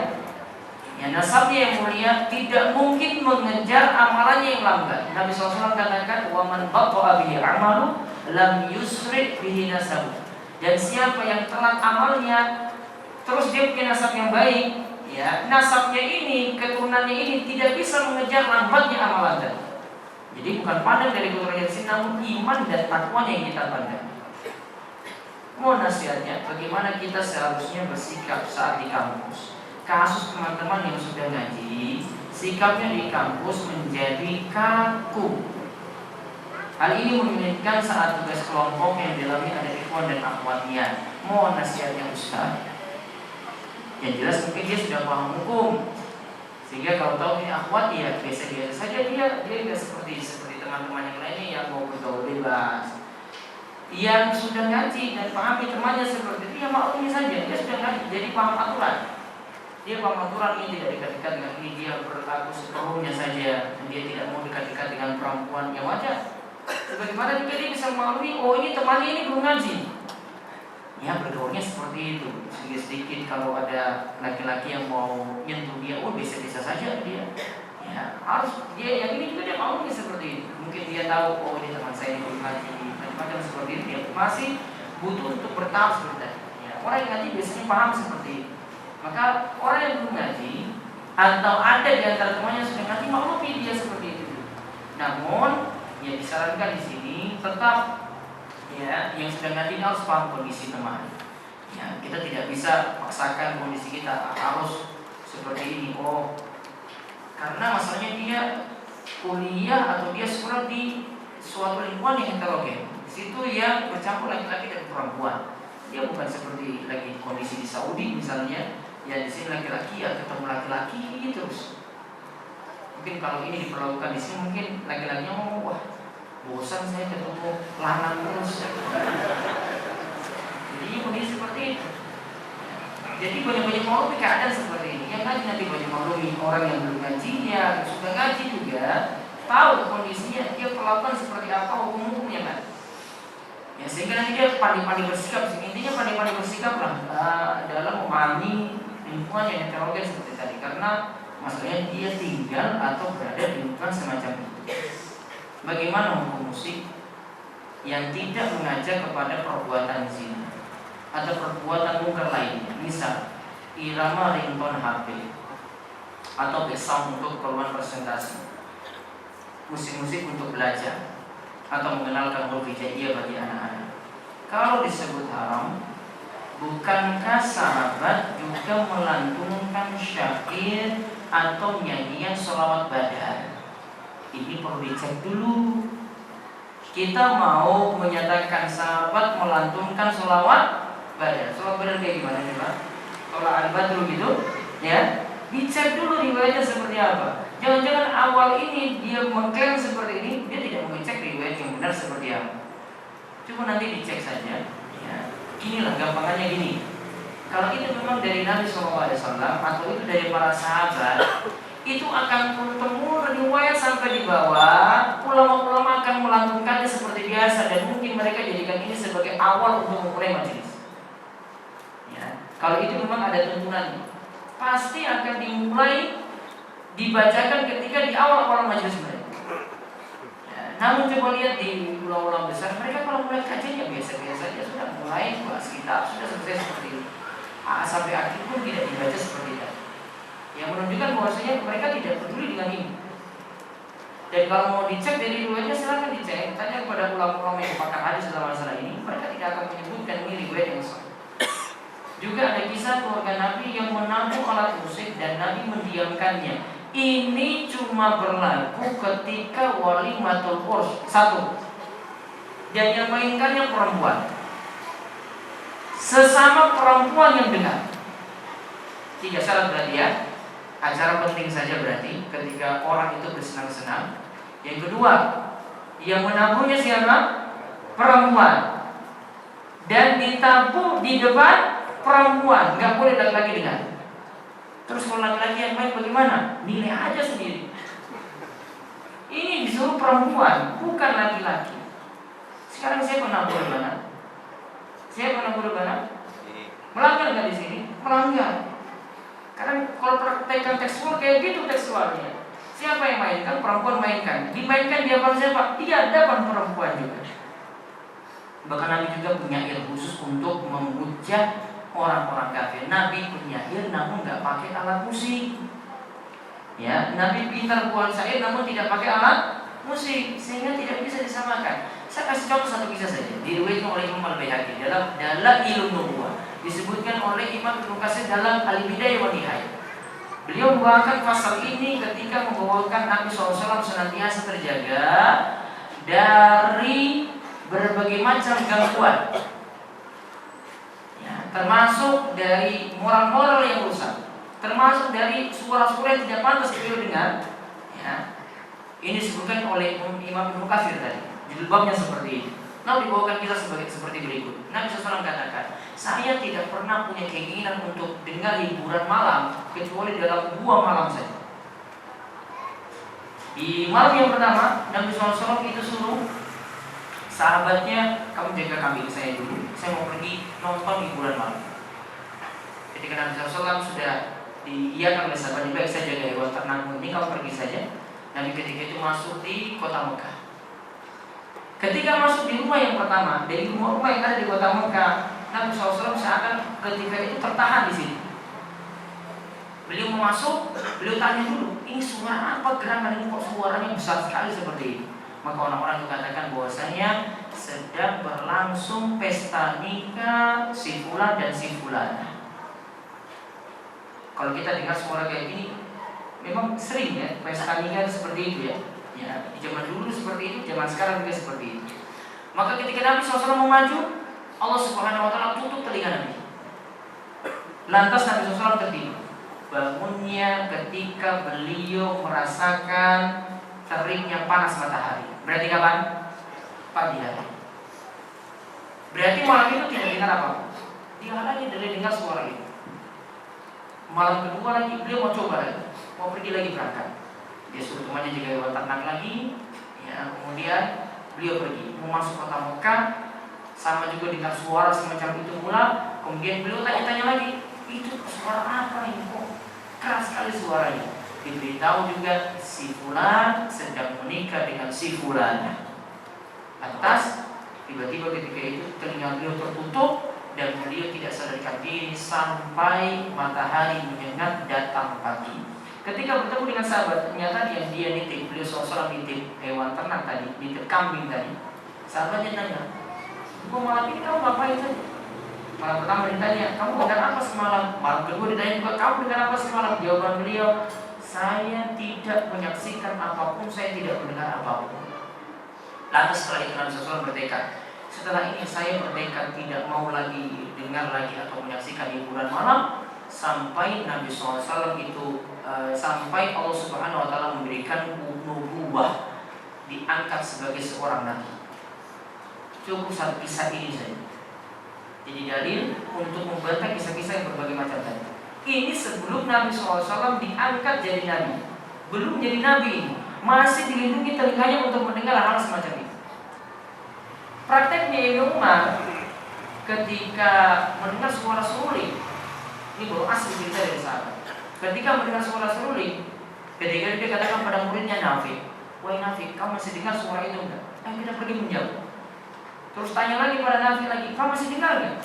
Ya, nasabnya yang mulia tidak mungkin mengejar amalannya yang lambat. Nabi SAW katakan, "Wa man batta'a bihi 'amalu lam yusri bihi nasabu." Dan siapa yang telat amalnya terus dia punya nasab yang baik, ya, nasabnya ini, keturunannya ini tidak bisa mengejar lambatnya amalan tadi. Jadi bukan pandang dari keturunan yang sini, namun iman dan takwanya yang kita pandang. Mohon nasihatnya, bagaimana kita seharusnya bersikap saat di kampus. Kasus teman-teman yang sudah ngaji, sikapnya di kampus menjadi kaku. Hal ini memungkinkan saat tugas kelompok yang dalamnya ada ikhwan dan akhwatnya. Mohon nasihatnya Ustaz. Yang jelas mungkin dia sudah paham hukum, sehingga kalau tahu ini akhwat ya biasa-biasa saja, dia tidak seperti teman-teman yang lainnya yang mau bergaul bebas. Yang sudah ngaji dan pahami temannya seperti itu, ya maklumi saja, dia sudah ngaji jadi paham aturan. Dia paham aturan ini tidak dekat-dekat dengan ini, dia berlaku sepenuhnya saja, dan dia tidak mau dekat-dekat dengan perempuan yang wajar. Sebagaimana juga dia bisa memaklumi, oh ini temannya ini belum ngaji. Ya bergaulnya seperti itu. Sedikit kalau ada laki-laki yang mau nyentuh dia, oh bisa-bisa saja dia. Ya harus dia yang ini juga dia maklumi seperti itu. Mungkin dia tahu, oh ini teman saya ini belum ngaji, macam seperti itu. Dia masih butuh untuk bertahap seperti itu. Ya, orang yang ngaji biasanya paham seperti itu. Maka orang yang belum ngaji atau ada di antara temannya sudah ngaji, maklumi dia seperti itu. Namun ya disarankan di sini tetap ya yang sudah ngaji harus paham kondisi teman. Ya, kita tidak bisa paksakan kondisi kita harus seperti ini. Oh, karena masalahnya dia kuliah atau dia sekolah di suatu lingkungan yang heterogen. Di situ yang bercampur laki-laki dan perempuan. Dia bukan seperti lagi kondisi di Saudi misalnya. Ya di sini laki-laki ya ketemu laki-laki terus. Mungkin kalau ini diperlakukan di sini mungkin laki-lakinya ngomong, wah bosan saya ketemu lanang terus. Jadi kondisi seperti itu. Jadi banyak-banyak maklumi keadaan seperti ini. Yang ngaji nanti banyak maklumi orang yang belum ngaji, yang sudah ngaji juga tahu kondisinya, dia perlakukan seperti apa hukum-hukumnya kan. Ya, sehingga nanti dia pandai-pandai bersikap. Intinya pandai-pandai bersikap lah dalam memahami lingkungan yang heterogen seperti tadi, karena maksudnya dia tinggal atau berada di lingkungan semacam itu. Bagaimana hukum musik yang tidak mengajak kepada perbuatan zina atau perbuatan mungkar lainnya, misal irama ringtone HP atau sound untuk keperluan presentasi, musik-musik untuk belajar atau mengenalkan huruf hijaiyah bagi anak-anak. Kalau disebut haram, bukankah sahabat juga melantunkan syair atau nyanyian sholawat badan? Ini perlu dicek dulu. Kita mau menyatakan sahabat melantunkan sholawat badan. Sholawat badan kayak gimana nih Pak? Kalau al-badru gitu, ya. Dicek dulu riwayatnya seperti apa. Jangan-jangan awal ini dia mengklaim seperti ini, dia tidak mengecek riwayat yang benar seperti apa. Cuma nanti dicek saja. Ya. Inilah gampangannya gini. Kalau itu memang dari Nabi SAW atau itu dari para sahabat, itu akan bertemu riwayat sampai di bawah. Ulama-ulama akan melantunkannya seperti biasa dan mungkin mereka jadikan ini sebagai awal untuk memulai majelis. Ya. Kalau itu memang ada tuntunannya, pasti akan dimulai dibacakan ketika di awal-awal majelis mereka. Ya, namun coba lihat di ulama-ulama besar, mereka kalau mulai kajian ya biasa-biasa saja, sudah mulai bahas kitab, sudah selesai seperti itu. Sampai akhir pun tidak dibaca seperti itu. Yang menunjukkan bahwasanya mereka tidak peduli dengan ini. Dan kalau mau dicek dari riwayatnya silahkan dicek. Tanya kepada ulama-ulama yang pakar hadis dalam masalah ini, mereka tidak akan menyebutkan ini riwayat yang sahih. Juga ada kisah keluarga Nabi yang menabuh alat musik dan Nabi mendiamkannya. Ini cuma berlaku ketika walimatul urs. Satu, dan yang mainkannya perempuan, sesama perempuan yang dengar. 3 syarat berarti ya. Acara penting saja berarti ketika orang itu bersenang-senang. Yang kedua, yang menabuhnya siapa? Perempuan. Dan ditabuh di depan perempuan, nggak boleh laki-laki dengar. Terus kalau laki-laki yang main bagaimana? Nilai aja sendiri. Ini disuruh perempuan, bukan laki-laki. Sekarang saya pernah berbana. Melanggar nggak di sini? Melanggar. Karena kalau praktekkan tekstual kayak gitu tekstualnya. Siapa yang mainkan? Perempuan mainkan. Dimainkan di hadapan siapa? Di hadapan perempuan juga. Bahkan Nabi juga punya ilmu khusus untuk menghujat orang-orang kafir. Nabi penyair namun nggak pakai alat musik. Ya, Nabi pintar buat syair namun tidak pakai alat musik, sehingga tidak bisa disamakan. Saya kasih contoh satu kisah saja. Diriwayatkan oleh Imam Al-Baihaqi dalam Ilmu Nubuwah, disebutkan oleh Imam Ibnu Katsir dalam Al-Bidayah wa Nihayah. Beliau membawakan pasal ini ketika membawakan Nabi SAW senantiasa terjaga dari berbagai macam gangguan. Termasuk dari moral-moral yang rusak, termasuk dari suara-suara yang tidak pantas beliau dengar. Ya. Ini disebutkan oleh Imam Ibnu Katsir tadi. Judul babnya seperti ini. Nah, dibawakan kita seperti berikut. Nabi SAW katakan, saya tidak pernah punya keinginan untuk dengar hiburan malam kecuali dalam 2 malam saja. Di malam yang pertama, Nabi SAW itu suruh sahabatnya, kamu jaga kambing saya dulu, saya mau pergi nonton hiburan malam. Ketika Nabi SAW sudah diiyakan oleh sahabatnya, baik saya jaga hewan ternakmu ini, kamu pergi saja. Nabi ketika itu masuk di kota Mekah. Ketika masuk di rumah yang pertama, dari rumah yang ada di kota Mekah, Nabi SAW seakan ketika itu tertahan di sini. Beliau mau masuk, beliau tanya dulu, ini suara apa, gerangan ini kok suaranya besar sekali seperti ini. Maka orang-orang itu katakan bahwasanya sedang berlangsung pesta nikah si fulan dan si fulana. Kalau kita dengar suara kayak gini, memang sering ya pesta nikah seperti itu ya. Ya, di zaman dulu seperti itu, zaman sekarang juga seperti itu. Maka ketika Nabi SAW mau maju, Allah Subhanahu Wa Taala tutup telinga Nabi. Lantas Nabi SAW tertidur. Bangunnya ketika beliau merasakan teriknya panas matahari. Berarti kapan? Pagi hari. Berarti malam itu tidak dengar apa-apa. Dia lagi dari dengar suara itu. Malam kedua lagi beliau mau coba lagi, mau pergi lagi berangkat. Dia suruh temannya jaga hewan ternak lagi. Ya, kemudian beliau pergi, mau masuk kota Mekah. sama juga dengan suara semacam itu pula. Kemudian beliau tanya-tanya lagi, itu suara apa ini kok keras sekali suaranya? Diberitahu juga si fulan sedang menikah dengan si fulan. Lantas tiba-tiba ketika itu telinga beliau tertutup dan beliau tidak sadarkan diri sampai matahari menyengat datang pagi. Ketika bertemu dengan sahabat, ternyata yang dia nitip, beliau seorang nitip hewan ternak tadi, nitip kambing tadi. Sahabatnya tanya, kok malam ini kamu ngapain saja? Malam pertama ditanya, kamu dengar apa semalam? Malam kedua ditanya juga, kamu dengar apa semalam? Jawaban beliau, saya tidak menyaksikan apapun, saya tidak mendengar apapun. Lantas setelah itu Nabi SAW bertekad, setelah ini saya bertekad tidak mau lagi dengar lagi atau menyaksikan hiburan malam sampai Nabi SAW itu sampai Allah Subhanahu Wa Taala memberikan nubuwah, diangkat sebagai seorang nabi. Cukup satu kisah ini saja. Jadi dalil untuk membantah kisah-kisah yang berbagai macam tadi. Ini sebelum Nabi SAW diangkat jadi nabi, belum jadi nabi ini, masih dilindungi telinganya untuk mendengar hal semacam ini. Prakteknya Ibnu Umar ketika mendengar suara seruling, ini baru asli cerita dari sahabat. Ketika mendengar suara seruling, ketika dia katakan pada muridnya Nafi, wahai Nafi, kamu masih dengar suara itu enggak? Kita pergi menjauh. Terus tanya lagi pada Nafi lagi, kamu masih dengar enggak?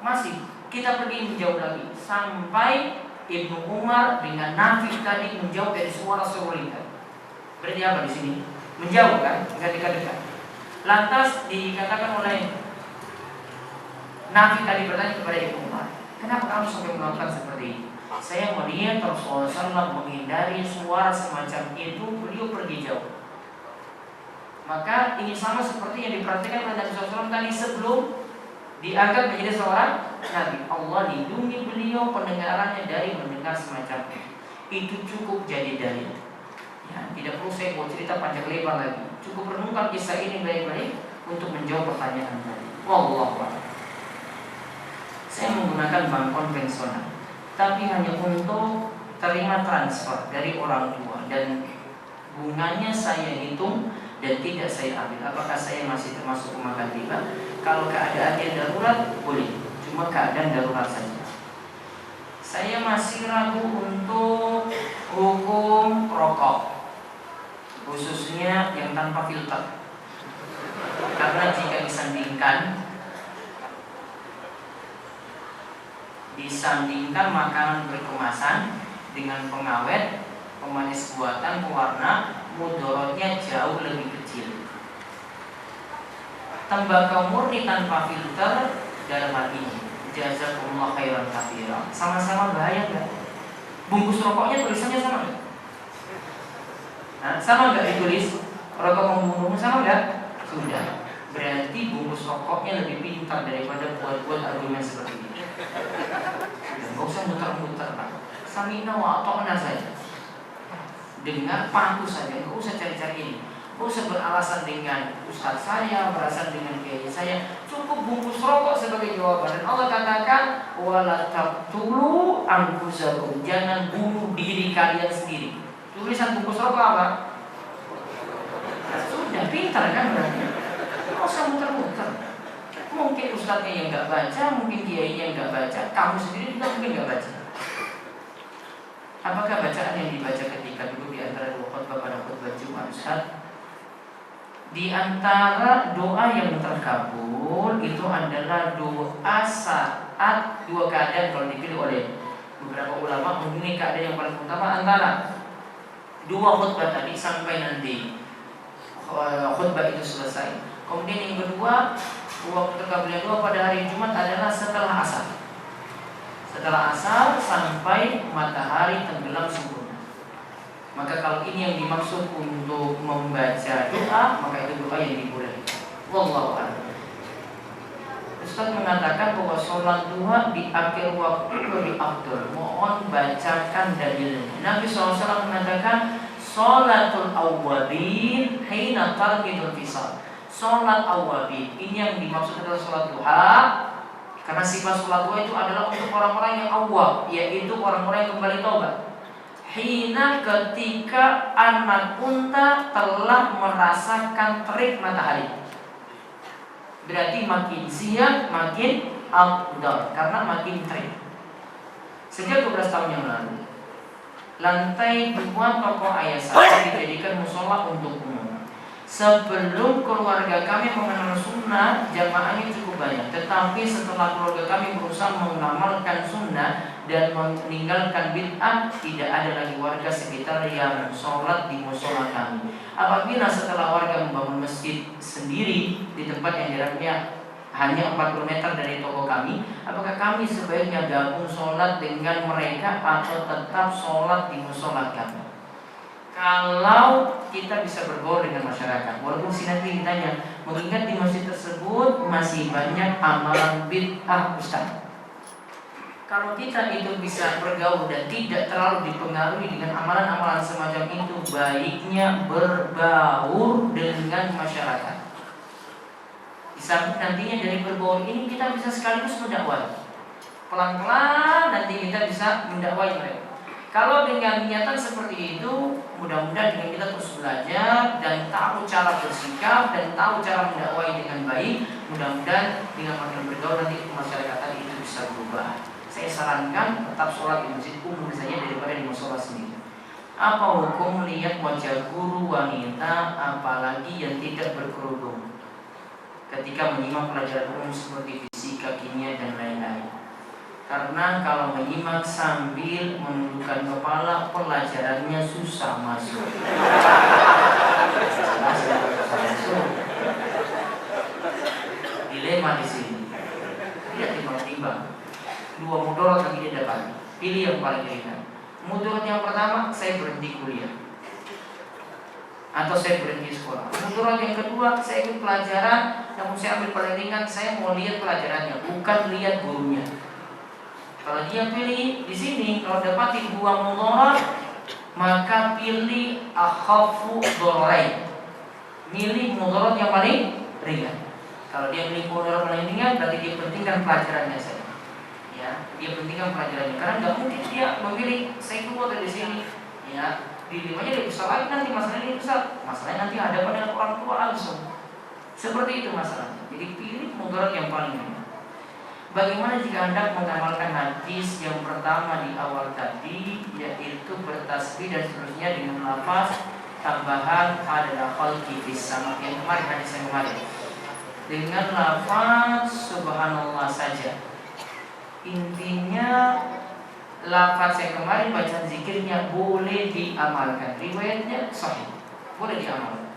Masih. Kita pergi menjauh lagi sampai Ibnu Umar dengan Nafi tadi menjauh dari suara seruling. Berarti apa di sini? Menjauh kan? Enggak dekat-dekat. Lantas dikatakan oleh Nafi tadi bertanya kepada Ibnu Umar, kenapa kamu sampai melakukan seperti ini? Saya melihat Rasulullah SAW menghindari suara semacam itu, beliau pergi jauh. Maka ini sama seperti yang diperhatikan oleh Nabi SAW tadi sebelum diangkat menjadi seorang Nabi. Allah lindungi beliau pendengarannya dari mendengar semacam itu. Itu cukup jadi dalil. Ya, tidak perlu saya buat cerita panjang lebar lagi. Cukup renungkan kisah ini baik-baik untuk menjawab pertanyaan tadi. Wallahu a'lam. Saya menggunakan bank konvensional, tapi hanya untuk terima transfer dari orang tua dan bunganya saya hitung dan tidak saya ambil. Apakah saya masih termasuk pemakan riba? Kalau keadaan yang darurat boleh, cuma keadaan darurat saja. Saya masih ragu untuk hukum rokok, khususnya yang tanpa filter. Karena jika disandingkan makanan berkemasan dengan pengawet, pemanis buatan, pewarna, mudorotnya jauh lebih kecil. Tembakau murni tanpa filter dalam hal ini, jazakumullah khairan katsiran, sama-sama bahaya enggak? Bungkus rokoknya tulisannya sama enggak? Nah, sama enggak ditulis rokok membunuh, sama enggak? Sudah. Berarti bungkus rokoknya lebih pintar daripada buat argumen seperti ini. Dan gak usah muter-muter, Pak. Samina wa ta'na saja. Dengar paku saja, gak usah cari-cari ini. Gak usah beralasan dengan ustaz saya, beralasan dengan kiai saya. Cukup bungkus rokok sebagai jawaban. Dan Allah katakan, wala taqtulu anfusakum, jangan bunuh diri kalian sendiri. Tulisan bungkus rokok apa? Nah, sudah pintar kan berarti. Gak usah muter-muter. Mungkin ustadznya yang gak baca, mungkin kiainya yang gak baca, kamu sendiri juga mungkin gak baca. Apakah bacaan yang dibaca ketika duduk di antara dua khutbah pada khutbah Jumat, Ustaz? Di antara doa yang terkabul itu adalah doa saat dua keadaan kalau dipilih oleh beberapa ulama, mengenai keadaan yang paling utama antara dua khutbah tadi sampai nanti khutbah itu selesai. Kemudian yang kedua, waktu terkabulnya doa pada hari Jumat adalah setelah asar. Setelah asar sampai matahari tenggelam sempurna. Maka kalau ini yang dimaksud untuk membaca doa, maka itu doa yang dibolehkan. Wallahu a'lam. Ustaz mengatakan bahwa sholat duha di akhir waktu lebih afdal. Mohon bacakan dalilnya. Nabi SAW mengatakan sholatul awwabin hina tarkidul fisal. Sholat awwabin, ini yang dimaksud adalah sholat duha. Karena sifat sholat duha itu adalah untuk orang-orang yang awwab, yaitu orang-orang yang kembali taubat. Hina, ketika anak unta telah merasakan terik matahari. Berarti makin siang makin outdoor karena makin tren. Sejak 12 tahun yang lalu, lantai 2 toko ayah saya dijadikan musola untuk umum. Sebelum keluarga kami mengenal sunnah, jamaahnya cukup banyak. Tetapi setelah keluarga kami berusaha mengamalkan sunnah dan meninggalkan bid'ah, tidak ada lagi warga sekitar yang sholat di musola kami. Apabila setelah warga membangun masjid sendiri di tempat yang jaraknya hanya 4 km dari toko kami, apakah kami sebaiknya gabung sholat dengan mereka atau tetap sholat di musola kami? Kalau kita bisa bergaul dengan masyarakat, walaupun nanti ditanya, mengingat di masjid tersebut masih banyak amalan bid'ah Ustaz. Kalau kita itu bisa bergaul dan tidak terlalu dipengaruhi dengan amalan-amalan semacam itu, baiknya berbaur dengan masyarakat. Di samping nantinya dari berbaur ini kita bisa sekaligus mendakwai. Pelan-pelan nanti kita bisa mendakwai mereka. Kalau dengan niatan seperti itu, mudah-mudahan dengan kita terus belajar dan tahu cara bersikap dan tahu cara mendakwai dengan baik, mudah-mudahan dengan makin bergaul nanti masyarakat itu bisa berubah. Saya sarankan tetap sholat di masjid umum saja daripada di musola sendiri. Apa hukum melihat wajah guru wanita apalagi yang tidak berkerudung ketika menyimak pelajaran umum seperti fisika, kimia dan lain-lain? Karena kalau menyimak sambil menundukkan kepala, pelajarannya susah masuk. Dilema di sini. Tidak timbang-timbang. 2 mudarat yang dia dapat. Pilih yang paling ringan. Mudarat yang pertama, saya berhenti kuliah atau saya berhenti sekolah. Mudarat yang kedua, saya ikut pelajaran, namun saya ambil paling ringan, saya mau lihat pelajarannya, bukan lihat gurunya. Kalau dia pilih di sini, kalau dapatin 2 mudarat, maka pilih akhafu dororain. Milih mudarat yang paling ringan. Kalau dia pilih mudarat paling ringan, berarti dia pentingkan pelajarannya saja. Ya, dia pentingkan pelajarannya. Karena nggak mungkin dia memilih saya keluar dari sini. Ya, dilimanya dia bisa lagi nanti masalahnya ini besar. Masalahnya nanti hadapan dengan orang tua langsung. Seperti itu masalahnya. Jadi pilih mudarat yang paling ringan. Bagaimana jika Anda mengamalkan hadis yang pertama di awal tadi, yaitu bertasbih dan seterusnya dengan lafaz tambahan adalah khalqi fis sama yang kemarin hadis yang kemarin dengan lafaz subhanallah saja. Intinya lafaz yang kemarin bacaan zikirnya boleh diamalkan, riwayatnya sahih, boleh diamalkan.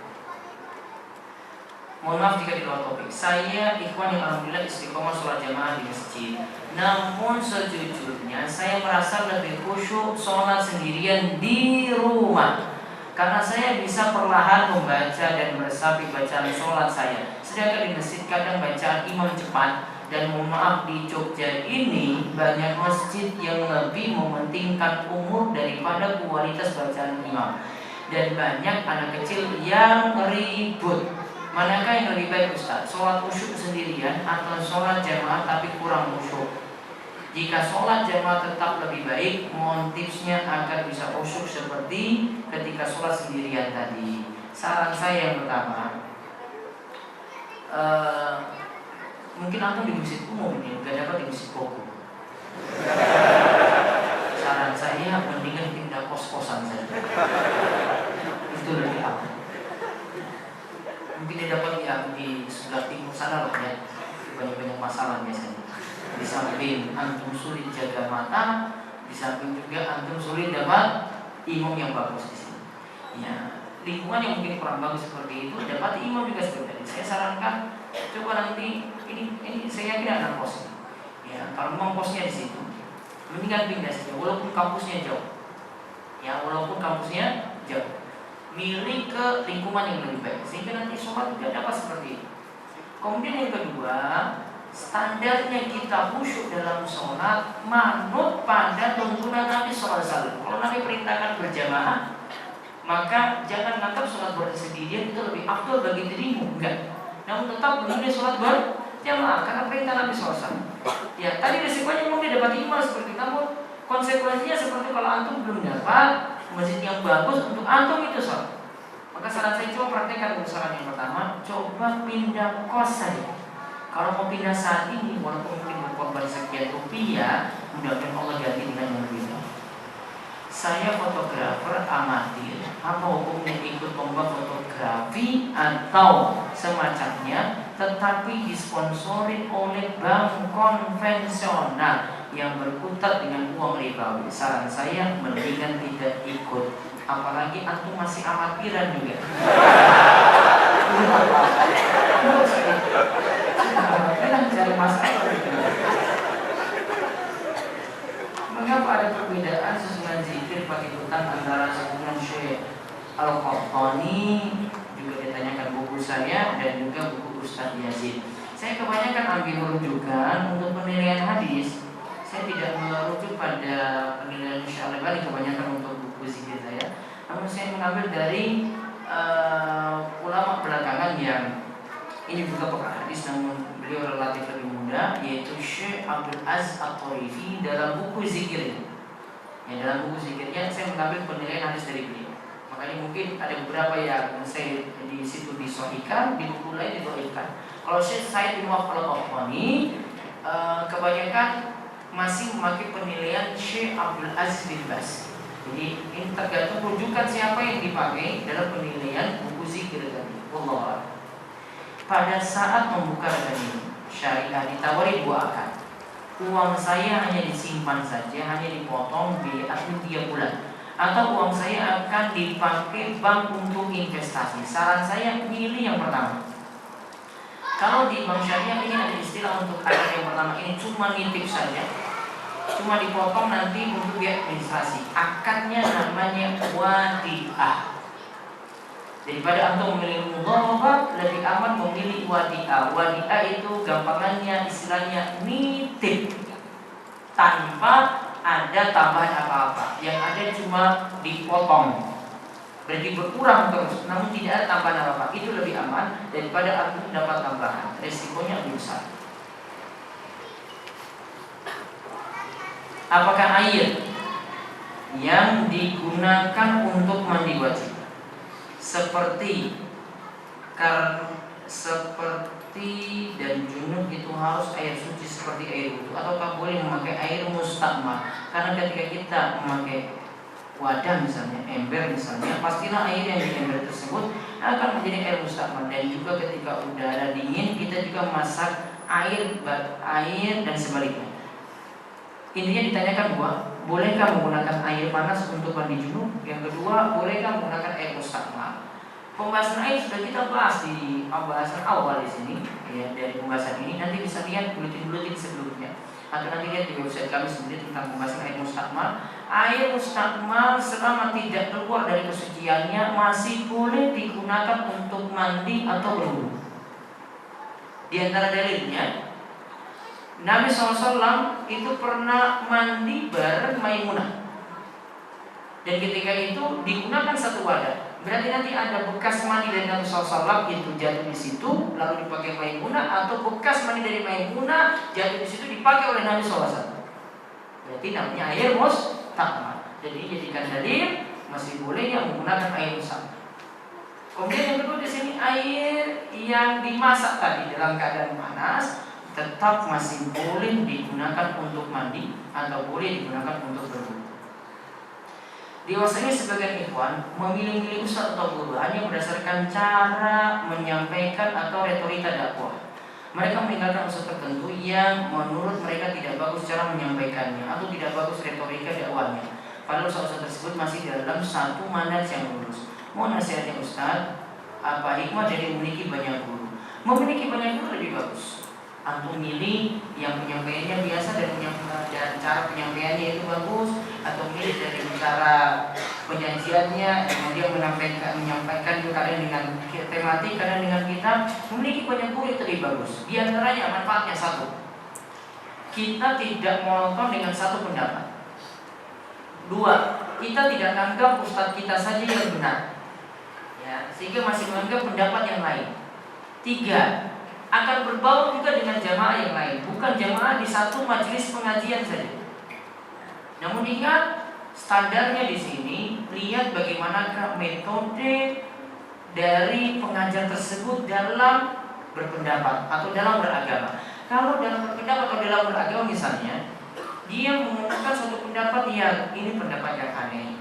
Mohon maaf jika di luar topik. Saya ikhwan yang alhamdulillah istiqomah sholat jamaah di masjid. Namun sejujurnya saya merasa lebih khusyuk sholat sendirian di rumah, karena saya bisa perlahan membaca dan meresapi bacaan sholat saya. Sedangkan di masjid kadang bacaan imam cepat. Dan mohon maaf, di Jogja ini banyak masjid yang lebih mementingkan umur daripada kualitas bacaan imam. Dan banyak anak kecil yang ribut. Manakah yang lebih baik Ustaz? Sholat khusyuk sendirian atau sholat jamaah tapi kurang khusyuk? Jika sholat jamaah tetap lebih baik, mohon tipsnya agar bisa khusyuk seperti ketika sholat sendirian tadi. Saran saya yang pertama, mungkin antum di masjid umum ini gak dapat di masjid pokok. Saran saya mendingan pindah kos-kosan saja. Itu lebih aman. Mungkin dia dapat di sebelah timur sana lah ya, banyak-banyak masalah biasanya. Di samping antum sulit jaga mata, di samping juga antum sulit dapat imam yang bagus di sini. Ya, lingkungan yang mungkin kurang bagus seperti itu, dapat imam juga seperti tadi. Saya sarankan coba nanti ini saya yakin ada kos. Ya, kalau memang kosnya di situ, mendingan pindah saja walaupun kampusnya jauh. Ya, walaupun kampusnya jauh. Milih ke lingkungan yang lebih baik sehingga nanti sholat juga dapat seperti itu. Kemudian yang kedua, standarnya kita khusyuk dalam sholat manut pada tuntunan Nabi SAW. Kalau Nabi perintahkan berjamaah, maka jangan menganggap sholat bersendirian itu lebih afdal bagi dirimu, enggak. Namun tetap memilih sholat berjamaah karena perintah Nabi SAW. Ya, tadi resikonya memang dia dapat iman seperti itu, namun konsekuensinya seperti kalau antum belum dapat masjid yang bagus untuk antum itu sholat. Maka saran saya coba praktekkan dulu. Saran yang pertama, coba pindah kos saja. Kalau mau pindah saat ini, walaupun mungkin berkorban sekian rupiah, mudah-mudahan Allah ganti dengan yang lebih baik. Saya fotografer amatir, apa hukumnya ikut lomba fotografi atau semacamnya, tetapi disponsori oleh bank konvensional yang berkutat dengan uang ribawi? Saran saya mendingan tidak ikut, apalagi antum masih amatiran juga. Cari masalah. Mengapa ada perbedaan susunan zikir pakai hutan antara susunan Syekh Al-Qahtani, juga ditanyakan buku saya, dan juga buku Ustaz Yazid. Saya kebanyakan ambil rujukan untuk penilaian hadis. Saya tidak merujuk pada penilaian Syekh Al-Albani kebanyakan untuk buku zikir saya. Namun saya mengambil dari ulama belakangan yang ini juga pakar hadis, namun beliau relatif lebih muda, yaitu Syekh Abdul Aziz At-Tharifi dalam buku zikirnya. Ya, dalam buku zikirnya saya mengambil penilaian hadis dari beliau. Makanya mungkin ada beberapa yang saya di situ disahihkan, di buku lain didhaifkan. Kalau Syekh Said bin Wahab Al-Qahtani kebanyakan masih memakai penilaian Syekh Abdul Aziz bin Baz. Jadi ini tergantung rujukan siapa yang dipakai dalam penilaian buku zikir tadi. Wallahu. Pada saat membuka rekening syariah ditawari 2 akad. Uang saya hanya disimpan saja, hanya dipotong biaya 3 bulan. Atau uang saya akan dipakai bank untuk investasi. Saran saya pilih yang pertama. Kalau di bank syariah ini ada istilah untuk akad yang pertama ini cuma nitip saja, cuma dipotong nanti untuk biaya administrasi. Akadnya namanya wadiah. Daripada antum memilih mudharabah, lebih aman memilih wadiah. Wadiah itu gampangannya istilahnya nitip tanpa ada tambahan apa-apa. Yang ada cuma dipotong. Berarti berkurang terus, namun tidak ada tambahan apa-apa. Itu lebih aman daripada antum dapat tambahan. Resikonya lebih besar. Apakah air yang digunakan untuk mandi wajib seperti dan junub itu harus air suci seperti air wudu, ataukah boleh memakai air mustakmal? Karena ketika kita memakai wadah misalnya, ember misalnya, pastilah air yang di ember tersebut akan menjadi air mustakmal. Dan juga ketika udara dingin kita juga masak air dan sebaliknya. Intinya ditanyakan bolehkah menggunakan air panas untuk mandi junub? Yang kedua, bolehkah menggunakan air mustakmal? Pembahasan air sudah kita bahas di pembahasan awal di sini, ya, dari pembahasan ini. Nanti bisa lihat buletin-buletin sebelumnya, atau nanti lihat di website kami sendiri tentang pembahasan air mustakmal. Air mustakmal selama tidak keluar dari kesuciannya masih boleh digunakan untuk mandi atau berwudu. Di antara dalilnya, Nabi SAW itu pernah mandi bareng Maimunah, dan ketika itu digunakan satu wadah. Berarti nanti ada bekas mandi dari Nabi SAW itu jatuh di situ, lalu dipakai Maimunah, atau bekas mandi dari Maimunah jatuh di situ dipakai oleh Nabi SAW. Berarti namanya air mustakmal. Jadi jadikan dalil masih bolehnya menggunakan air mustakmal. Kemudian yang kedua di sini, air yang dimasak tadi dalam keadaan panas tetap masih boleh digunakan untuk mandi atau boleh digunakan untuk berwudu. Diwasanya sebagian ikhwan memilih-milih ustaz atau guru hanya berdasarkan cara menyampaikan atau retorika dakwah. Mereka meninggalkan ustaz tertentu yang menurut mereka tidak bagus cara menyampaikannya atau tidak bagus retorika dakwahnya. Padahal ustaz tersebut masih dalam satu manhaj yang lurus. Mohon nasihatnya ustaz, apa hikmah dari memiliki banyak guru? Memiliki banyak guru lebih bagus. Antum milih yang penyampaiannya biasa dan cara penyampaiannya itu bagus, atau milih dari cara penyajiannya yang dia menyampaikan kadang dengan tematik, kadang dengan kitab. Memiliki banyak guru itu lebih bagus. Di antaranya manfaatnya satu, kita tidak monoton dengan satu pendapat. Dua, kita tidak menganggap ustadz kita saja yang benar, ya, sehingga masih menganggap pendapat yang lain. Tiga, akan berbaur juga dengan jamaah yang lain, bukan jamaah di satu majelis pengajian saja. Namun ingat, standarnya di sini, lihat bagaimanakah metode dari pengajar tersebut dalam berpendapat atau dalam beragama. Kalau dalam berpendapat atau dalam beragama misalnya, dia mengumumkan suatu pendapat yang ini pendapat yang aneh,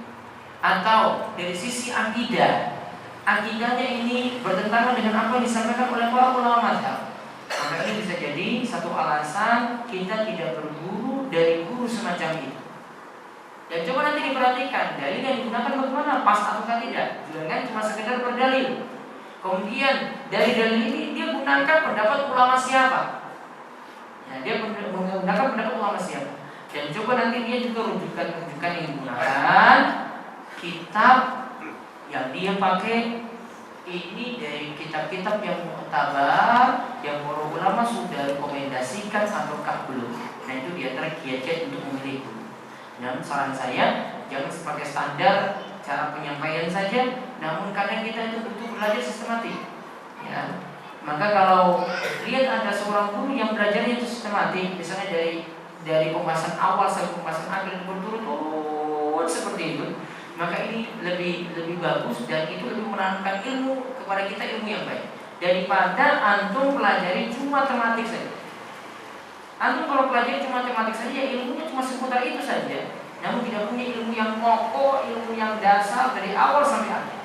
atau dari sisi akidahnya ini bertentangan dengan apa yang disampaikan oleh para ulama mazhab, maka ini bisa jadi satu alasan kita tidak berguru dari guru semacam itu. Dan coba nanti diperhatikan dalil yang digunakan bagaimana, pas atau tidak. Jangan cuma sekedar berdalil. Kemudian dari dalil ini dia gunakan pendapat ulama siapa? Ya, dia menggunakan pendapat ulama siapa? Dan coba nanti dia juga rujukan yang digunakan kitab yang dia pakai ini dari kitab-kitab yang muktabar yang para ulama sudah rekomendasikan ataukah belum. Nah itu di antara kiat-kiat untuk memilih guru. Namun saran saya jangan sebagai standar cara penyampaian saja, namun kadang kita itu butuh belajar sistematik. Ya. Maka kalau lihat ada seorang guru yang belajarnya itu sistematik, misalnya dari pembahasan awal sampai pembahasan akhir berturut-turut seperti itu, maka ini lebih bagus dan itu lebih menanamkan ilmu kepada kita, ilmu yang baik daripada antum pelajari cuma tematik saja. Antum kalau pelajari cuma tematik saja, ilmunya cuma seputar itu saja, namun tidak punya ilmu yang pokok, ilmu yang dasar dari awal sampai akhir.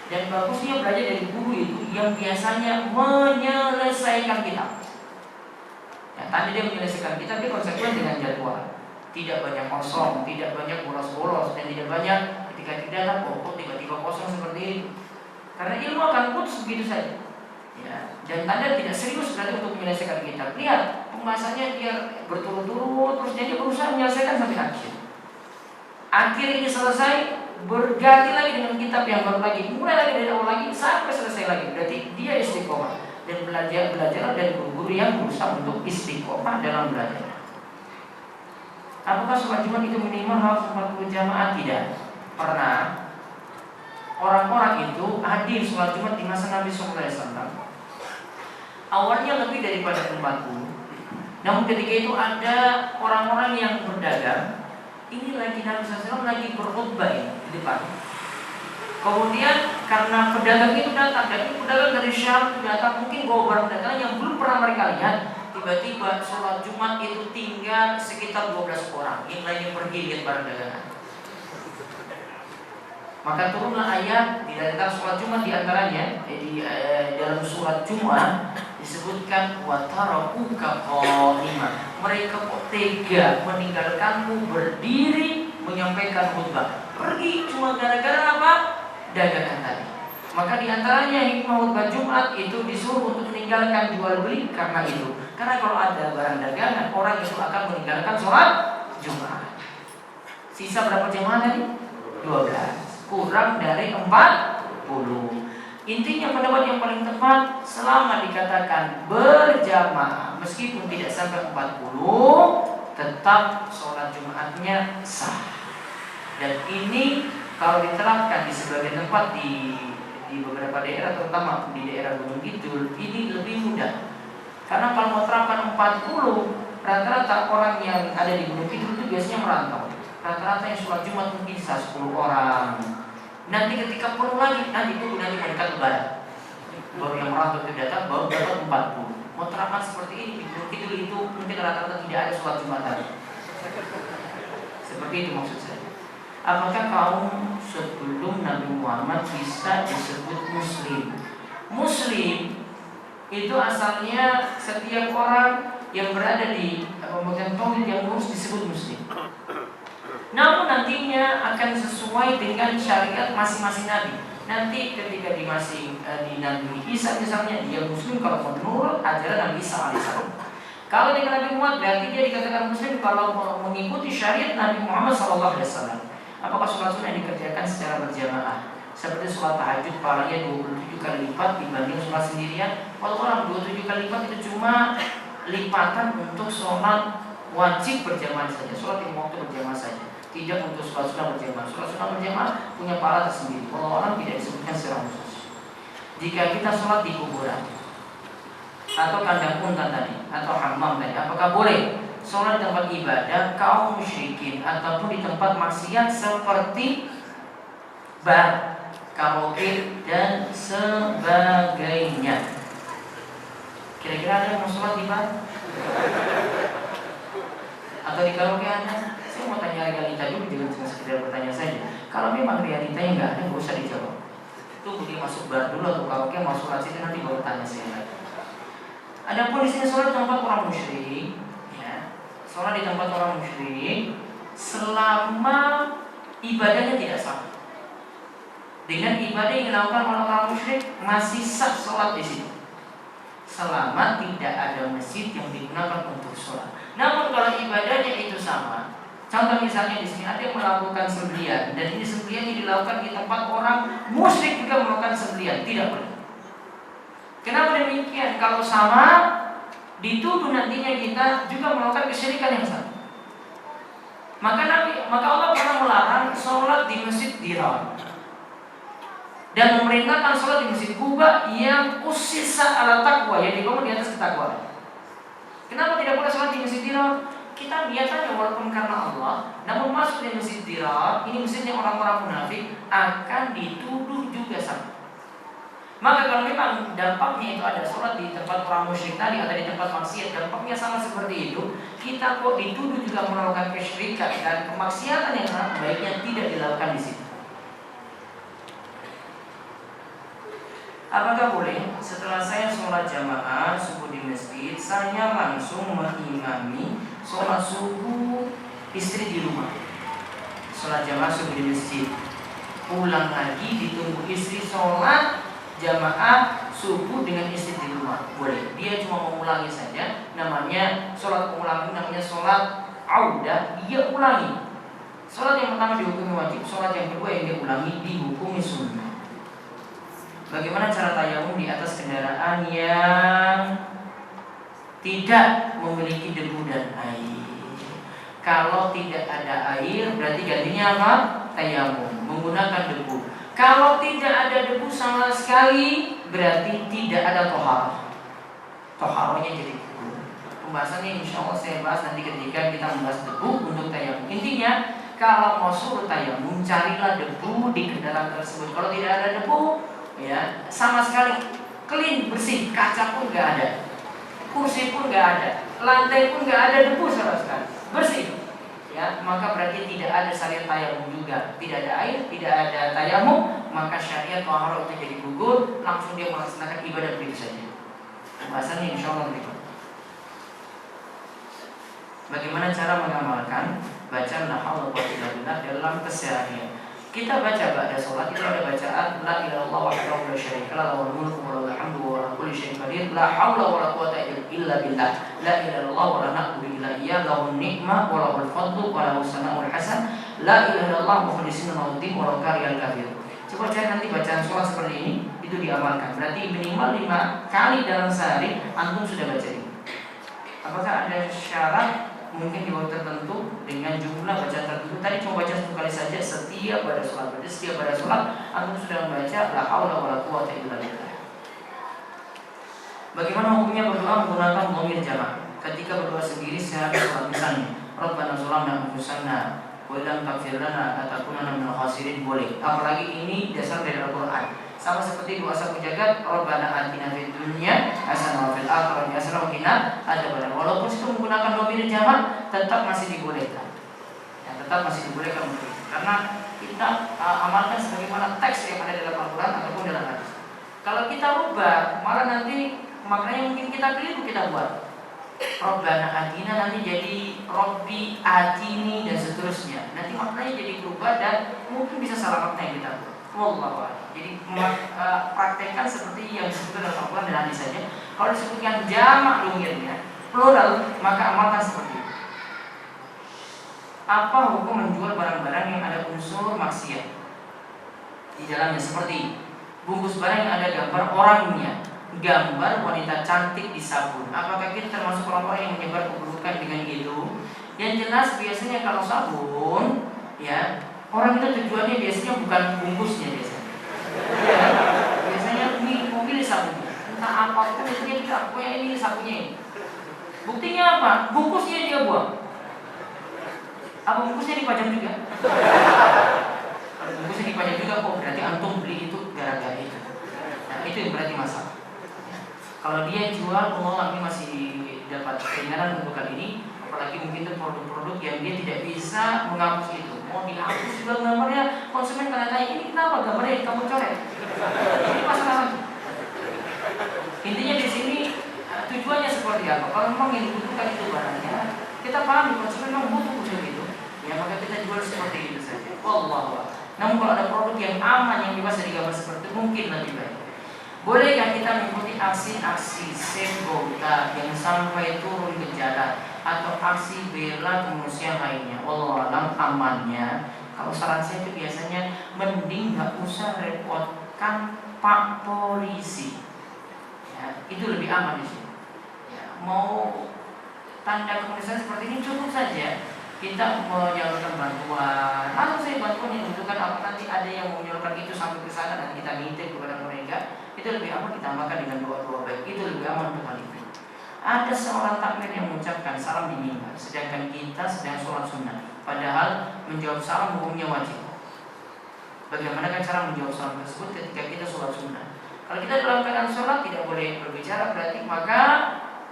Dan bagusnya belajar dari guru itu yang biasanya menyelesaikan kitab. Ya, tadi dia menyelesaikan kitab, dia konsekuen dengan jadwal. Tidak banyak kosong, tidak banyak bolos-bolos, dan tidak banyak ketika tidak pokok tiba-tiba kosong seperti itu. Karena ilmu akan putus begitu saja. Ya, dan Anda tidak serius berarti untuk menyelesaikan kitab. Lihat, pembahasannya dia berturut-turut, terus dia berusaha menyelesaikan sampai akhir. Akhir ini selesai, berganti lagi dengan kitab yang baru lagi, mulai lagi dari awal lagi sampai selesai lagi. Berarti dia istiqomah dan belajar dari guru-guru yang berusaha untuk istiqomah dalam belajar. Apakah sholat Jumat itu minimal harus 40 jamaah? Tidak. Pernah orang-orang itu hadir sholat Jumat di masa Nabi SAW. Awalnya lebih daripada 40. Namun ketika itu ada orang-orang yang berdagang. Ini lagi Nabi SAW lagi berkhutbah di depan. Kemudian karena pedagang itu datang, dan pedagang dari Syam itu datang, mungkin bawa barang dagangan yang belum pernah mereka lihat. Tiba-tiba sholat Jumat itu tinggal sekitar 12 orang, yang lainnya pergi lihat barang dagangan. Maka turunlah ayat di dalam sholat Jumat, di antaranya di dalam surat Jumat disebutkan watarakuka qa'imah. Mereka kok tega meninggalkanmu berdiri menyampaikan khutbah. Pergi cuma gara-gara apa? Dagangan tadi. Maka di antaranya hikmah khutbah Jumat itu disuruh untuk meninggalkan jual beli karena itu. Karena kalau ada barang dagangan, orang itu akan meninggalkan sholat Jumat. Sisa berapa jemaah tadi? 12. Kurang dari 40. Intinya pendapat yang paling tepat, selama dikatakan berjamaah meskipun tidak sampai 40, tetap sholat Jumatnya sah. Dan ini kalau diterapkan di sebagian tempat di beberapa daerah, terutama di daerah Gunung Kidul, ini lebih mudah. Karena kalau mau terapkan 40, rata-rata orang yang ada di Gunung Kidul itu biasanya merantau. Rata-rata yang sholat Jumat mungkin bisa 10 orang. Nanti ketika perlu lagi, nanti itu nanti mendekat lebaran, baru yang merantau itu datang, baru dapat 40. Mau terapkan seperti ini, itu mungkin rata-rata tidak ada sholat Jumatan. Seperti itu maksud saya. Apakah kaum sebelum Nabi Muhammad bisa disebut Muslim? Muslim itu asalnya setiap orang yang berada di pemegang tauhid yang lurus disebut Muslim. Namun nantinya akan sesuai dengan syariat masing-masing nabi. Nanti ketika di Nabi Isa misalnya dia Muslim kalau menurut ajaran Nabi Isa alaihissalam. Kalau dengan Nabi Muhammad berarti dia dikatakan Muslim kalau mengikuti syariat Nabi Muhammad SAW. Apakah sholat sunnah dikerjakan secara berjamaah? Seperti sholat tahajud pahalanya 27 kali lipat dibanding sholat sendirian. Kalau orang 27 kali lipat itu cuma lipatan untuk sholat wajib berjamaah saja, sholat yang waktu berjamaah saja. Tidak untuk sholat sunnah berjamaah. Sholat sunnah berjamaah punya pahala tersendiri. Kalau orang tidak disebutkan secara khusus. Jika kita sholat di kuburan atau kandang unta tadi atau hammam tadi, apakah boleh sholat di tempat ibadah kaum musyrikin ataupun di tempat maksiat seperti bar, karaoke dan sebagainya? Kira-kira ada yang mau sholat di bar? Atau di karaoke ada? Saya mau tanya realita dulu, jangan cuma sekedar bertanya saja. Kalau memang realitanya nggak ada, nggak usah dijawab. Tunggu dia masuk bar dulu atau karaoke, mau sholat situ nanti baru tanya saya lagi. Adapun di sini sholat di tempat orang musyrik, ya, sholat di tempat orang musyrik selama ibadahnya tidak sama dengan ibadah yang dilakukan oleh orang musyrik, masih sah sholat di situ selama tidak ada masjid yang digunakan untuk sholat. Namun kalau ibadahnya itu sama, contoh misalnya di sini ada yang melakukan sembelihan dan ini sembelihan yang dilakukan di tempat orang musyrik juga melakukan sembelihan, tidak boleh. Kenapa demikian? Kalau sama, dituduh nantinya kita juga melakukan kesyirikan yang sama. Maka Allah pernah melarang sholat di masjid Dirar dan memerintahkan sholat di masjid Quba yang usisa ala taqwa, yang dibangun di atas ketakwaan. Kenapa tidak boleh sholat di masjid Dirar? Kita lihat aja, walaupun karena Allah, namun masuk di masjid Dirar, ini masjidnya orang-orang munafik, akan dituduh juga sama. Maka kalau memang dampaknya itu ada sholat di tempat orang musyrik tadi atau di tempat maksiat, dampaknya sama seperti itu, kita kok dituduh juga melakukan kesyirikan dan kemaksiatan yang baiknya tidak dilakukan di situ. Apakah boleh setelah saya sholat jamaah subuh di masjid, saya langsung mengimami sholat subuh istri di rumah? Sholat jamaah subuh di masjid, pulang lagi ditunggu istri sholat jamaah subuh dengan istri di rumah, boleh. Dia cuma mengulangi saja, namanya sholat pengulangan, namanya sholat audah, dia ulangi. Sholat yang pertama dihukumi wajib, sholat yang kedua yang dia ulangi dihukumi sunnah. Bagaimana cara tayamum di atas kendaraan yang tidak memiliki debu dan air? Kalau tidak ada air, berarti gantinya apa? Tayamum, menggunakan debu. Kalau tidak ada debu sama sekali, berarti tidak ada tohar. Toharonya jadi gugur. Pembahasannya insya Allah saya bahas nanti ketika kita membahas debu untuk tayamum. Intinya, kalau mau suruh tayamum, carilah debu di kendaraan tersebut. Kalau tidak ada debu, ya sama sekali clean, bersih, kaca pun nggak ada, kursi pun nggak ada, lantai pun nggak ada debu sama sekali, bersih. Ya, maka berarti tidak ada syariat tayamum juga, tidak ada air, tidak ada tayamum, maka syariat taharah itu jadi gugur, langsung dia melaksanakan ibadah begitu saja. Pembahasannya insya Allah berikut. Bagaimana cara mengamalkan baca la haula wala quwwata illa billah dalam keseharian? Kita baca pada sholat itu ada bacaan la ilaha illallah wahdahu la syarika lahu lahul mulku wa lahul hamdu wa huwa ala kulli syai'in qadir, la haula wala quwwata illa billah, la ilaha illallah wa la na'budu illa iyyah, lahun ni'mah wa lahul fadlu wa lahus sana'ul hasan, la ilaha illallah mukhlishina lahu din wa law karihal kafirun. Coba cari nanti bacaan sholat seperti ini, itu diamalkan. Berarti minimal 5 kali dalam sehari antum sudah baca ini. Apakah ada syarat? Mungkin di waktu tertentu dengan jumlah bacaan tertentu. Tadi cuma baca 1 kali saja setiap pada sholat. Berarti setiap pada sholat antum sudah membaca la haula wala quwwata illa billah. Bagaimana hukumnya berdoa menggunakan dhamir jamak ketika berdoa sendiri secara sholat? Misalnya Rabbana zalamna anfusana wa illam taghfir lana latakunanna minal khasirin, boleh. Apalagi ini dasar dari Al-Qur'an. Sama seperti doa sang penjagat, Rabbana atina fid dunya hasanah wa fil akhirati hasanah wa qina adzabannar. Walaupun itu menggunakan dhamir jamak, tetap masih dibolehkan. Ya, tetap masih dibolehkan untuk itu. Karena kita amalkan sebagaimana teks yang ada dalam Al-Qur'an ataupun dalam hadis. Kalau kita rubah, malah nanti maknanya mungkin kita keliru kita buat. Rabbana atina nanti jadi Robbi atini dan seterusnya. Nanti maknanya jadi berubah dan mungkin bisa salah makna yang kita buat. Wallahu a'lam. Jadi praktekkan seperti yang disebutkan dalam Al-Quran dan hadis saja. Kalau disebutkan jamak domirnya plural, maka amalkan seperti itu. Apa hukum menjual barang-barang yang ada unsur maksiat di dalamnya, seperti bungkus barang yang ada gambar orangnya, gambar wanita cantik di sabun? Apakah kita termasuk orang-orang yang menyebar keburukan dengan itu? Yang jelas biasanya kalau sabun, ya orang itu tujuannya biasanya bukan bungkusnya biasanya. Ya, biasanya memilih sabunnya. Entah apapun itu dia bilang, pokoknya ini sabunnya ini. Buktinya apa? Bungkusnya dia buang. Apa bungkusnya dipajang juga? Kalau bungkusnya dipajang juga, oh berarti antum beli itu gara-gara itu. Nah itu yang berarti masalah. Kalau dia jual, Allah ini masih dapat keringanan untuk kali ini. Apalagi mungkin itu produk-produk yang dia tidak bisa menghapus itu. Mau dihapus juga gambarnya, konsumen karena tanya ini kenapa gambarnya kamu coret? Ini masalah. Intinya di sini tujuannya seperti apa? Kalau memang yang dibutuhkan itu barangnya, kita pahami konsumen memang butuh begitu. Ya maka kita jual seperti itu saja. Wallahu. Namun kalau ada produk yang aman yang bisa digambar seperti itu mungkin lebih baik. Bolehkah kita mengikuti aksi-aksi sembota yang sampai turun ke jalan atau aksi bela kemanusiaan lainnya? Wallahualam amannya. Kalau saran saya itu biasanya mending nggak usah repotkan Pak Polisi. Ya, itu lebih aman di sini. Ya, mau tanda kemanusiaan seperti ini cukup saja kita menyalurkan bantuan atau saya bantuan yang membutuhkan apa nanti ada yang menyalurkan itu sampai ke sana dan kita nitip kepada mereka, itu lebih aman ditambahkan dengan doa-doa baik, itu lebih aman untuk hal itu. Ada seorang takmir yang mengucapkan salam di mimbar sedangkan kita sedang sholat sunnah, padahal menjawab salam hukumnya wajib. Bagaimana cara menjawab salam tersebut ketika kita sholat sunnah? Kalau kita dalam keadaan sholat tidak boleh berbicara, berarti maka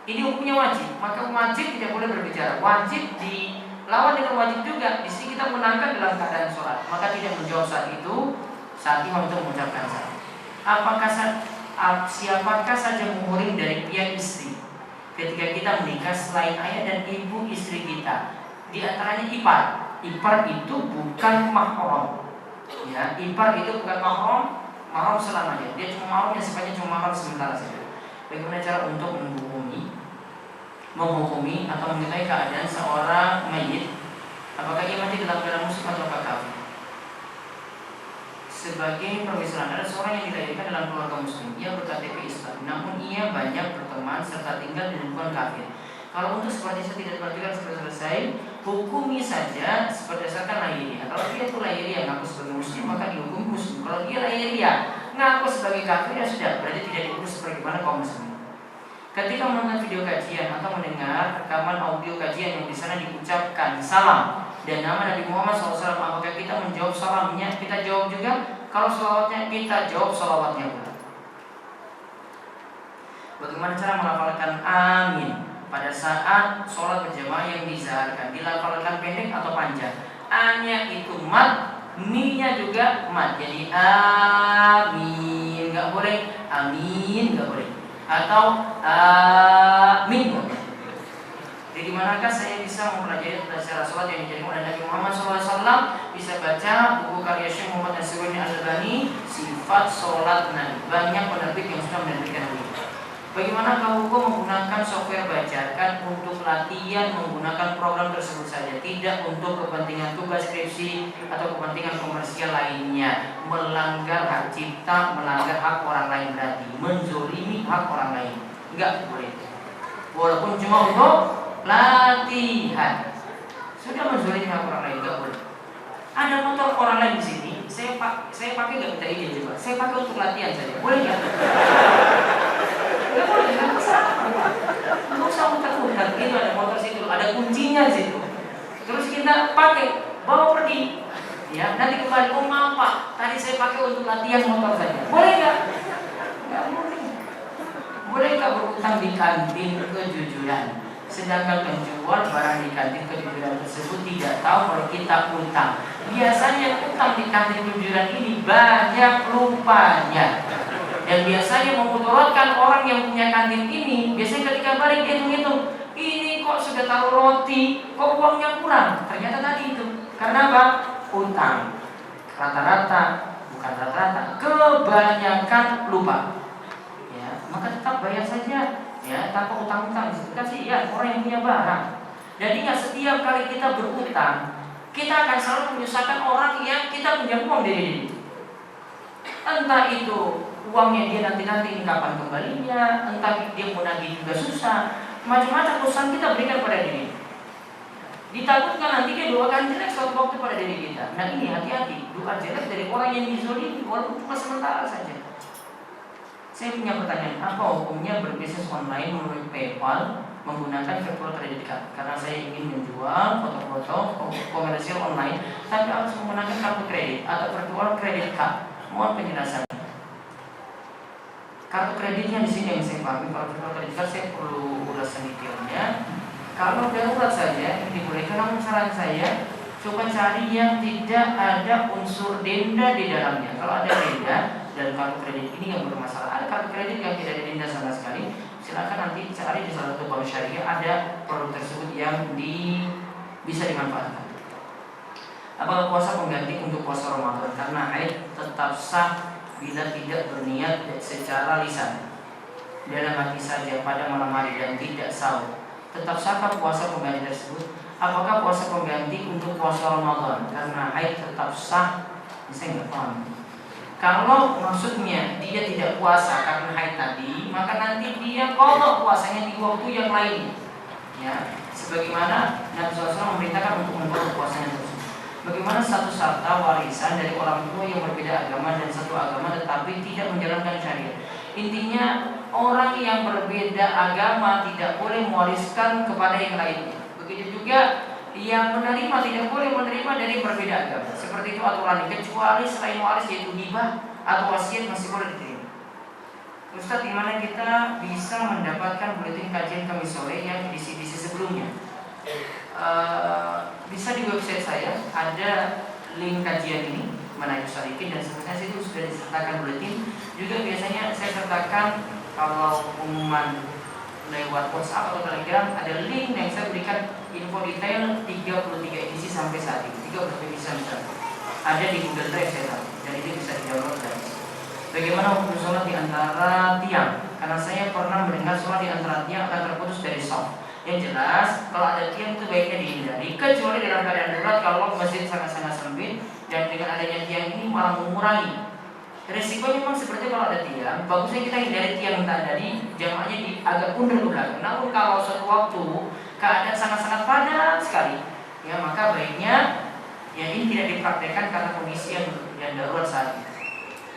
ini hukumnya wajib. Maka wajib tidak boleh berbicara, wajib dilawan dengan wajib juga. Di sini kita menangkan dalam keadaan sholat, maka tidak menjawab saat itu, saat imam itu mengucapkan salam. Apakah siapakah saja muhrim dari pihak istri ketika kita menikah selain ayah dan ibu istri kita? Di antaranya ipar. Ipar itu bukan mahram. Ya, ipar itu bukan mahram. Mahram selamanya. Dia cuma mahram yang sifatnya cuma mahram sementara saja. Bagaimana cara untuk menghukumi atau mengetahui keadaan seorang mayit, apakah ia mati dalam keadaan muslim atau kafir? Sebagai permisalan, ada seorang yang dilahirkan dalam keluarga muslim, ia berKTP Islam, namun ia banyak berteman serta tinggal di lingkungan kafir. Kalau untuk seperti itu tidak diperhatikan sudah selesai, hukumi saja berdasarkan lahiriah. Kalau dia itu lahiriah ngaku sebagai muslim, maka dihukum muslim. Kalau dia lahiriah ngaku sebagai kafir, ya sudah, berarti tidak dihukum sebagaimana kaum muslim. Ketika menonton video kajian atau mendengar rekaman audio kajian yang di sana diucapkan salam dan nama Nabi Muhammad SAW, apakah kita menjawab salamnya? Kita jawab juga. Kalau salawatnya, kita jawab salawatnya pula. Bagaimana cara melafalkan amin pada saat sholat berjamaah yang dizaharkan? Dilafalkan pendek atau panjang? A-nya itu mat, mi-nya juga mat. Jadi amin, nggak boleh amin, nggak boleh. Atau amin. Jadi dimanakah saya bisa mempelajari tentang cara sholat yang dijalankan oleh Nabi Muhammad SAW? Bisa baca buku karya Syekh Muhammad Nasruddin Al-Albani, Sifat Sholat Nabi. Banyak penerbit yang sudah menerbitkan ini. Bagaimana kalau hukum menggunakan software bajakan untuk latihan menggunakan program tersebut saja, tidak untuk kepentingan tugas skripsi atau kepentingan komersial lainnya? Melanggar hak cipta, melanggar hak orang lain, berarti menzolimi hak orang lain. Enggak boleh. Walaupun cuma untuk latihan, sudah menzolimi hak orang lain, enggak boleh. Ada motor orang lain di sini, saya pakai nggak minta izin juga. Saya pakai untuk latihan saja, boleh nggak? Nggak boleh, nggak bisa. Nggak usah muter-muter. Itu ada motor situ, ada kuncinya di situ. Terus kita pakai, bawa pergi. Ya, nanti kembali, oh maaf Pak, tadi saya pakai untuk latihan motor saja. Boleh nggak? Nggak boleh. Bolehkah berutang di kantin kejujuran? Sedangkan penjual barang di kantin kejujuran tersebut tidak tahu kalau kita utang. Biasanya utang di kantin kejujuran ini banyak lupanya. Dan biasanya memudaratkan orang yang punya kantin ini. Biasanya ketika balik dia hitung-hitung, ini kok sudah taruh roti, kok uangnya kurang. Ternyata tadi itu. Karena apa? Utang. Rata-rata, bukan rata-rata, kebanyakan lupa. Ya, maka tetap bayar saja. Ya, tanpa utang-utang. Kasihan orang yang punya barang. Jadi ingat, setiap kali kita berutang, kita akan selalu menyusahkan orang yang kita pinjam uang dari dia. Entah itu uangnya dia nanti kapan kembalinya, entah dia mau nagih juga susah, macam-macam urusan kita berikan pada diri. Ditakutkan nanti dia doakan jelek suatu waktu pada diri kita. Nah ini hati-hati, doa jelek dari orang yang dizolimi walaupun cuma sementara saja. Saya punya pertanyaan, apa hukumnya berbisnis online melalui PayPal menggunakan virtual credit card? Karena saya ingin menjual foto-foto komersial online, tapi harus menggunakan kartu kredit atau virtual credit card. Mohon penjelasan. Kartu kreditnya di sini yang saya pahami, kalau kartu kredit kan saya perlu ulasan detailnya. Kalau darurat saja yang dibolehkan, namun saran saya coba cari yang tidak ada unsur denda di dalamnya. Kalau ada denda dan kartu kredit ini yang bermasalah, ada kartu kredit yang tidak ada denda sama sekali, silakan nanti cari di salah satu bank syariah ada produk tersebut yang bisa dimanfaatkan. Apakah puasa pengganti untuk puasa Ramadan? Karena haid tetap sah bila tidak berniat secara lisan, dalam hati saja pada malam hari dan tidak sahur. Tetap sahkah puasa pengganti tersebut? Apakah puasa pengganti untuk puasa Ramadan? Karena haid tetap sah. Saya nggak paham. Kalau maksudnya dia tidak puasa karena haid tadi, maka nanti dia qadha puasanya di waktu yang lain. Ya, sebagaimana Nabi SAW memerintahkan untuk membuat puasanya tersebut. Bagaimana satu harta warisan dari orang tua yang berbeda agama dan satu agama tetapi tidak menjalankan syariat? Intinya orang yang berbeda agama tidak boleh mewariskan kepada yang lainnya. Begitu juga yang menerima tidak boleh menerima dari berbeda agama. Seperti itu aturan, kecuali selain waris yaitu hibah atau wasiat masih boleh diterima. Ustaz, di mana kita bisa mendapatkan buletin kajian Kamis sore yang edisi sebelumnya? Bisa di website saya ada link kajian ini Manhajus Shalikin, dan sebenarnya itu sudah disertakan buletin. Juga biasanya saya sertakan kalau pengumuman lewat WhatsApp atau Telegram, ada link yang saya berikan info detail 33 edisi sampai saat ini. 33 edisi sampai saat ini ada di Google Drive saya tahu, dan itu bisa di-download guys. Bagaimana hukum sholat di antara tiang? Karena saya pernah mendengar sholat di antara tiang akan terputus dari shaf. Yang jelas, kalau ada tiang itu baiknya dihindari, kecuali dalam keadaan darurat. Kalau masjid sangat-sangat sempit dan dengan adanya tiang ini malah mengurangi resikonya. Memang seperti kalau ada tiang, bagusnya kita hindari tiang tadi, jamaahnya agak mundur ke belakang. Namun kalau suatu waktu keadaan sangat-sangat padat sekali, ya maka baiknya ya ini tidak dipraktekkan karena kondisi yang darurat saat ini.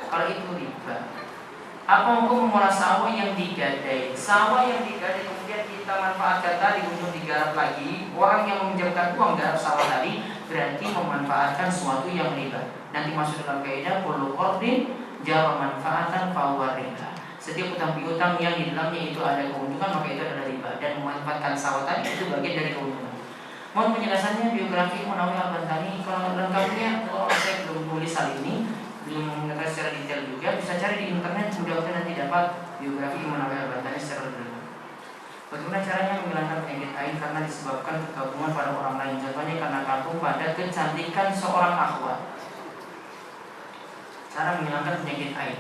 Kalau itu riba. Apa hukum memolas sawah yang digadai? Sawah yang digadai kemudian kita manfaatkan tadi untuk digarap lagi. Orang yang meminjamkan uang garap sawah tadi berarti memanfaatkan sesuatu yang riba. Nanti masuk dalam kaidah kullu qardin jara manfaatan fahuwa riba. Setiap utang piutang yang di dalamnya itu ada keuntungan maka itu adalah riba, dan memanfaatkan sawah tadi itu bagian dari keuntungan. Mohon penjelasannya biografi Munawi Al-Bantani. Kalau lengkapnya saya belum tulis hal ini, belum mengetahui secara detail juga, bisa cari di internet, mudah-mudahan nanti dapat biografi Munawi Al-Bantani secara detail. Bagaimana caranya menghilangkan penyakit ain karena disebabkan kekaguman pada orang lain? Contohnya karena kagum pada kecantikan seorang akhwat. Cara menghilangkan penyakit ain.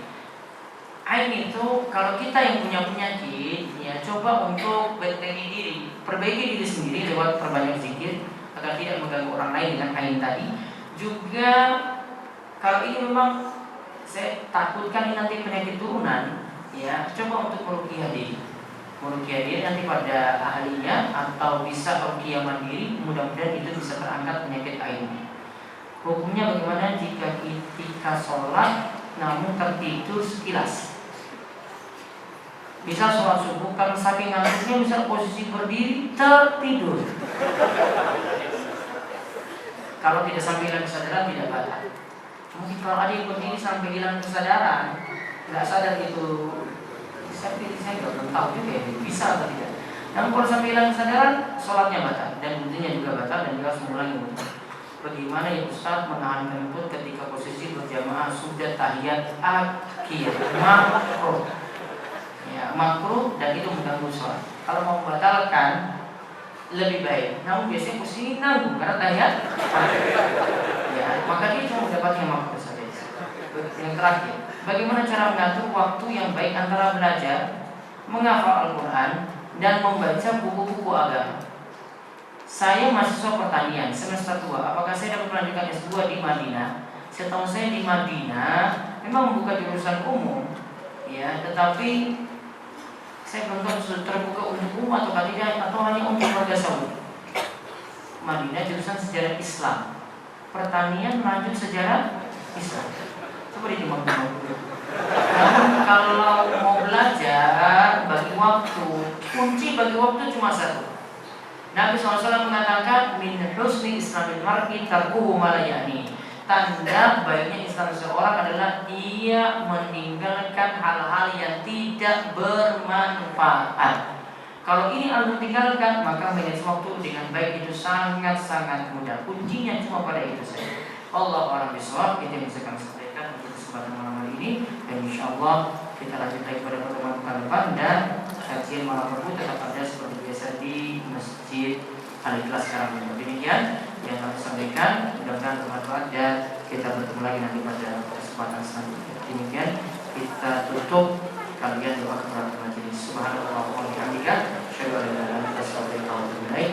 Ain itu kalau kita yang punya penyakit, ya coba untuk perbaiki diri sendiri lewat perbanyak zikir agar tidak mengganggu orang lain dengan ain tadi. Juga kalau ini memang saya takutkan ini nanti penyakit turunan, ya coba untuk meruqyah diri. Meruqyah diri nanti pada ahlinya atau bisa ruqyah mandiri, mudah-mudahan itu bisa terangkat penyakit ain. Hukumnya bagaimana jika ketika sholat namun tertidur sekilas? Bisa sholat subuh karena saking ngantuknya bisa posisi berdiri tertidur. Kalau tidak sampai hilang kesadaran tidak batal. Mungkin kalau ada yang berdiri sampai hilang kesadaran, nggak sadar itu, saya nggak tahu juga ya bisa atau tidak. Namun kalau sampai hilang kesadaran, sholatnya batal dan wudhunya juga batal dan juga harus mengulangi wudhu. Bagaimana ya Ustaz menahan kentut ketika posisi berjamaah sudah tahiyat akhir? Makruh. Ya, makruh dan itu mengganggu sholat. Kalau mau membatalkan lebih baik, namun biasanya posisi nanggung karena tahiyat. Ya, maka dia cuma mendapatkan makruh saja. Yang terakhir, bagaimana cara mengatur waktu yang baik antara belajar, menghafal Al-Quran dan membaca buku-buku agama? Saya mahasiswa pertanian semester 2. Apakah saya dapat melanjutkan S2 di Madinah? Setahu saya di Madinah memang membuka jurusan umum, ya, tetapi saya belum tahu sudah terbuka untuk umum atau tidak, atau hanya untuk warga Saudi. Madinah jurusan sejarah Islam, pertanian lanjut sejarah Islam. Coba ditimbang-timbang dulu. Namun kalau mau belajar bagi waktu, kunci bagi waktu cuma satu. Nabi SAW mengatakan min husni islamil mar'i tarkuhu ma la ya'ni. Tanda baiknya Islam seseorang adalah adalah ia meninggalkan hal-hal yang tidak bermanfaat. Kalau ini harus ditinggalkan, maka manage waktu dengan baik itu sangat-sangat mudah. Kuncinya cuma pada itu saja. Allah a'lam bishawab. Itu yang bisa kami sampaikan untuk kesempatan malam hari ini. Dan insyaallah kita lanjut lagi pada pertemuan pekan depan, dan kajian malam Rabu tetap ada seperti biasa di Masjid Al-Ikhlas sekarang. Demikian yang kami sampaikan, mudah-mudahan bermanfaat dan kita bertemu lagi nanti pada kesempatan selanjutnya. Demikian kita tutup kalian doa kepada majelis. Subhanallah wa bihamdika, asyhadu an la ilaha illa anta, astaghfiruka wa atubu ilaik.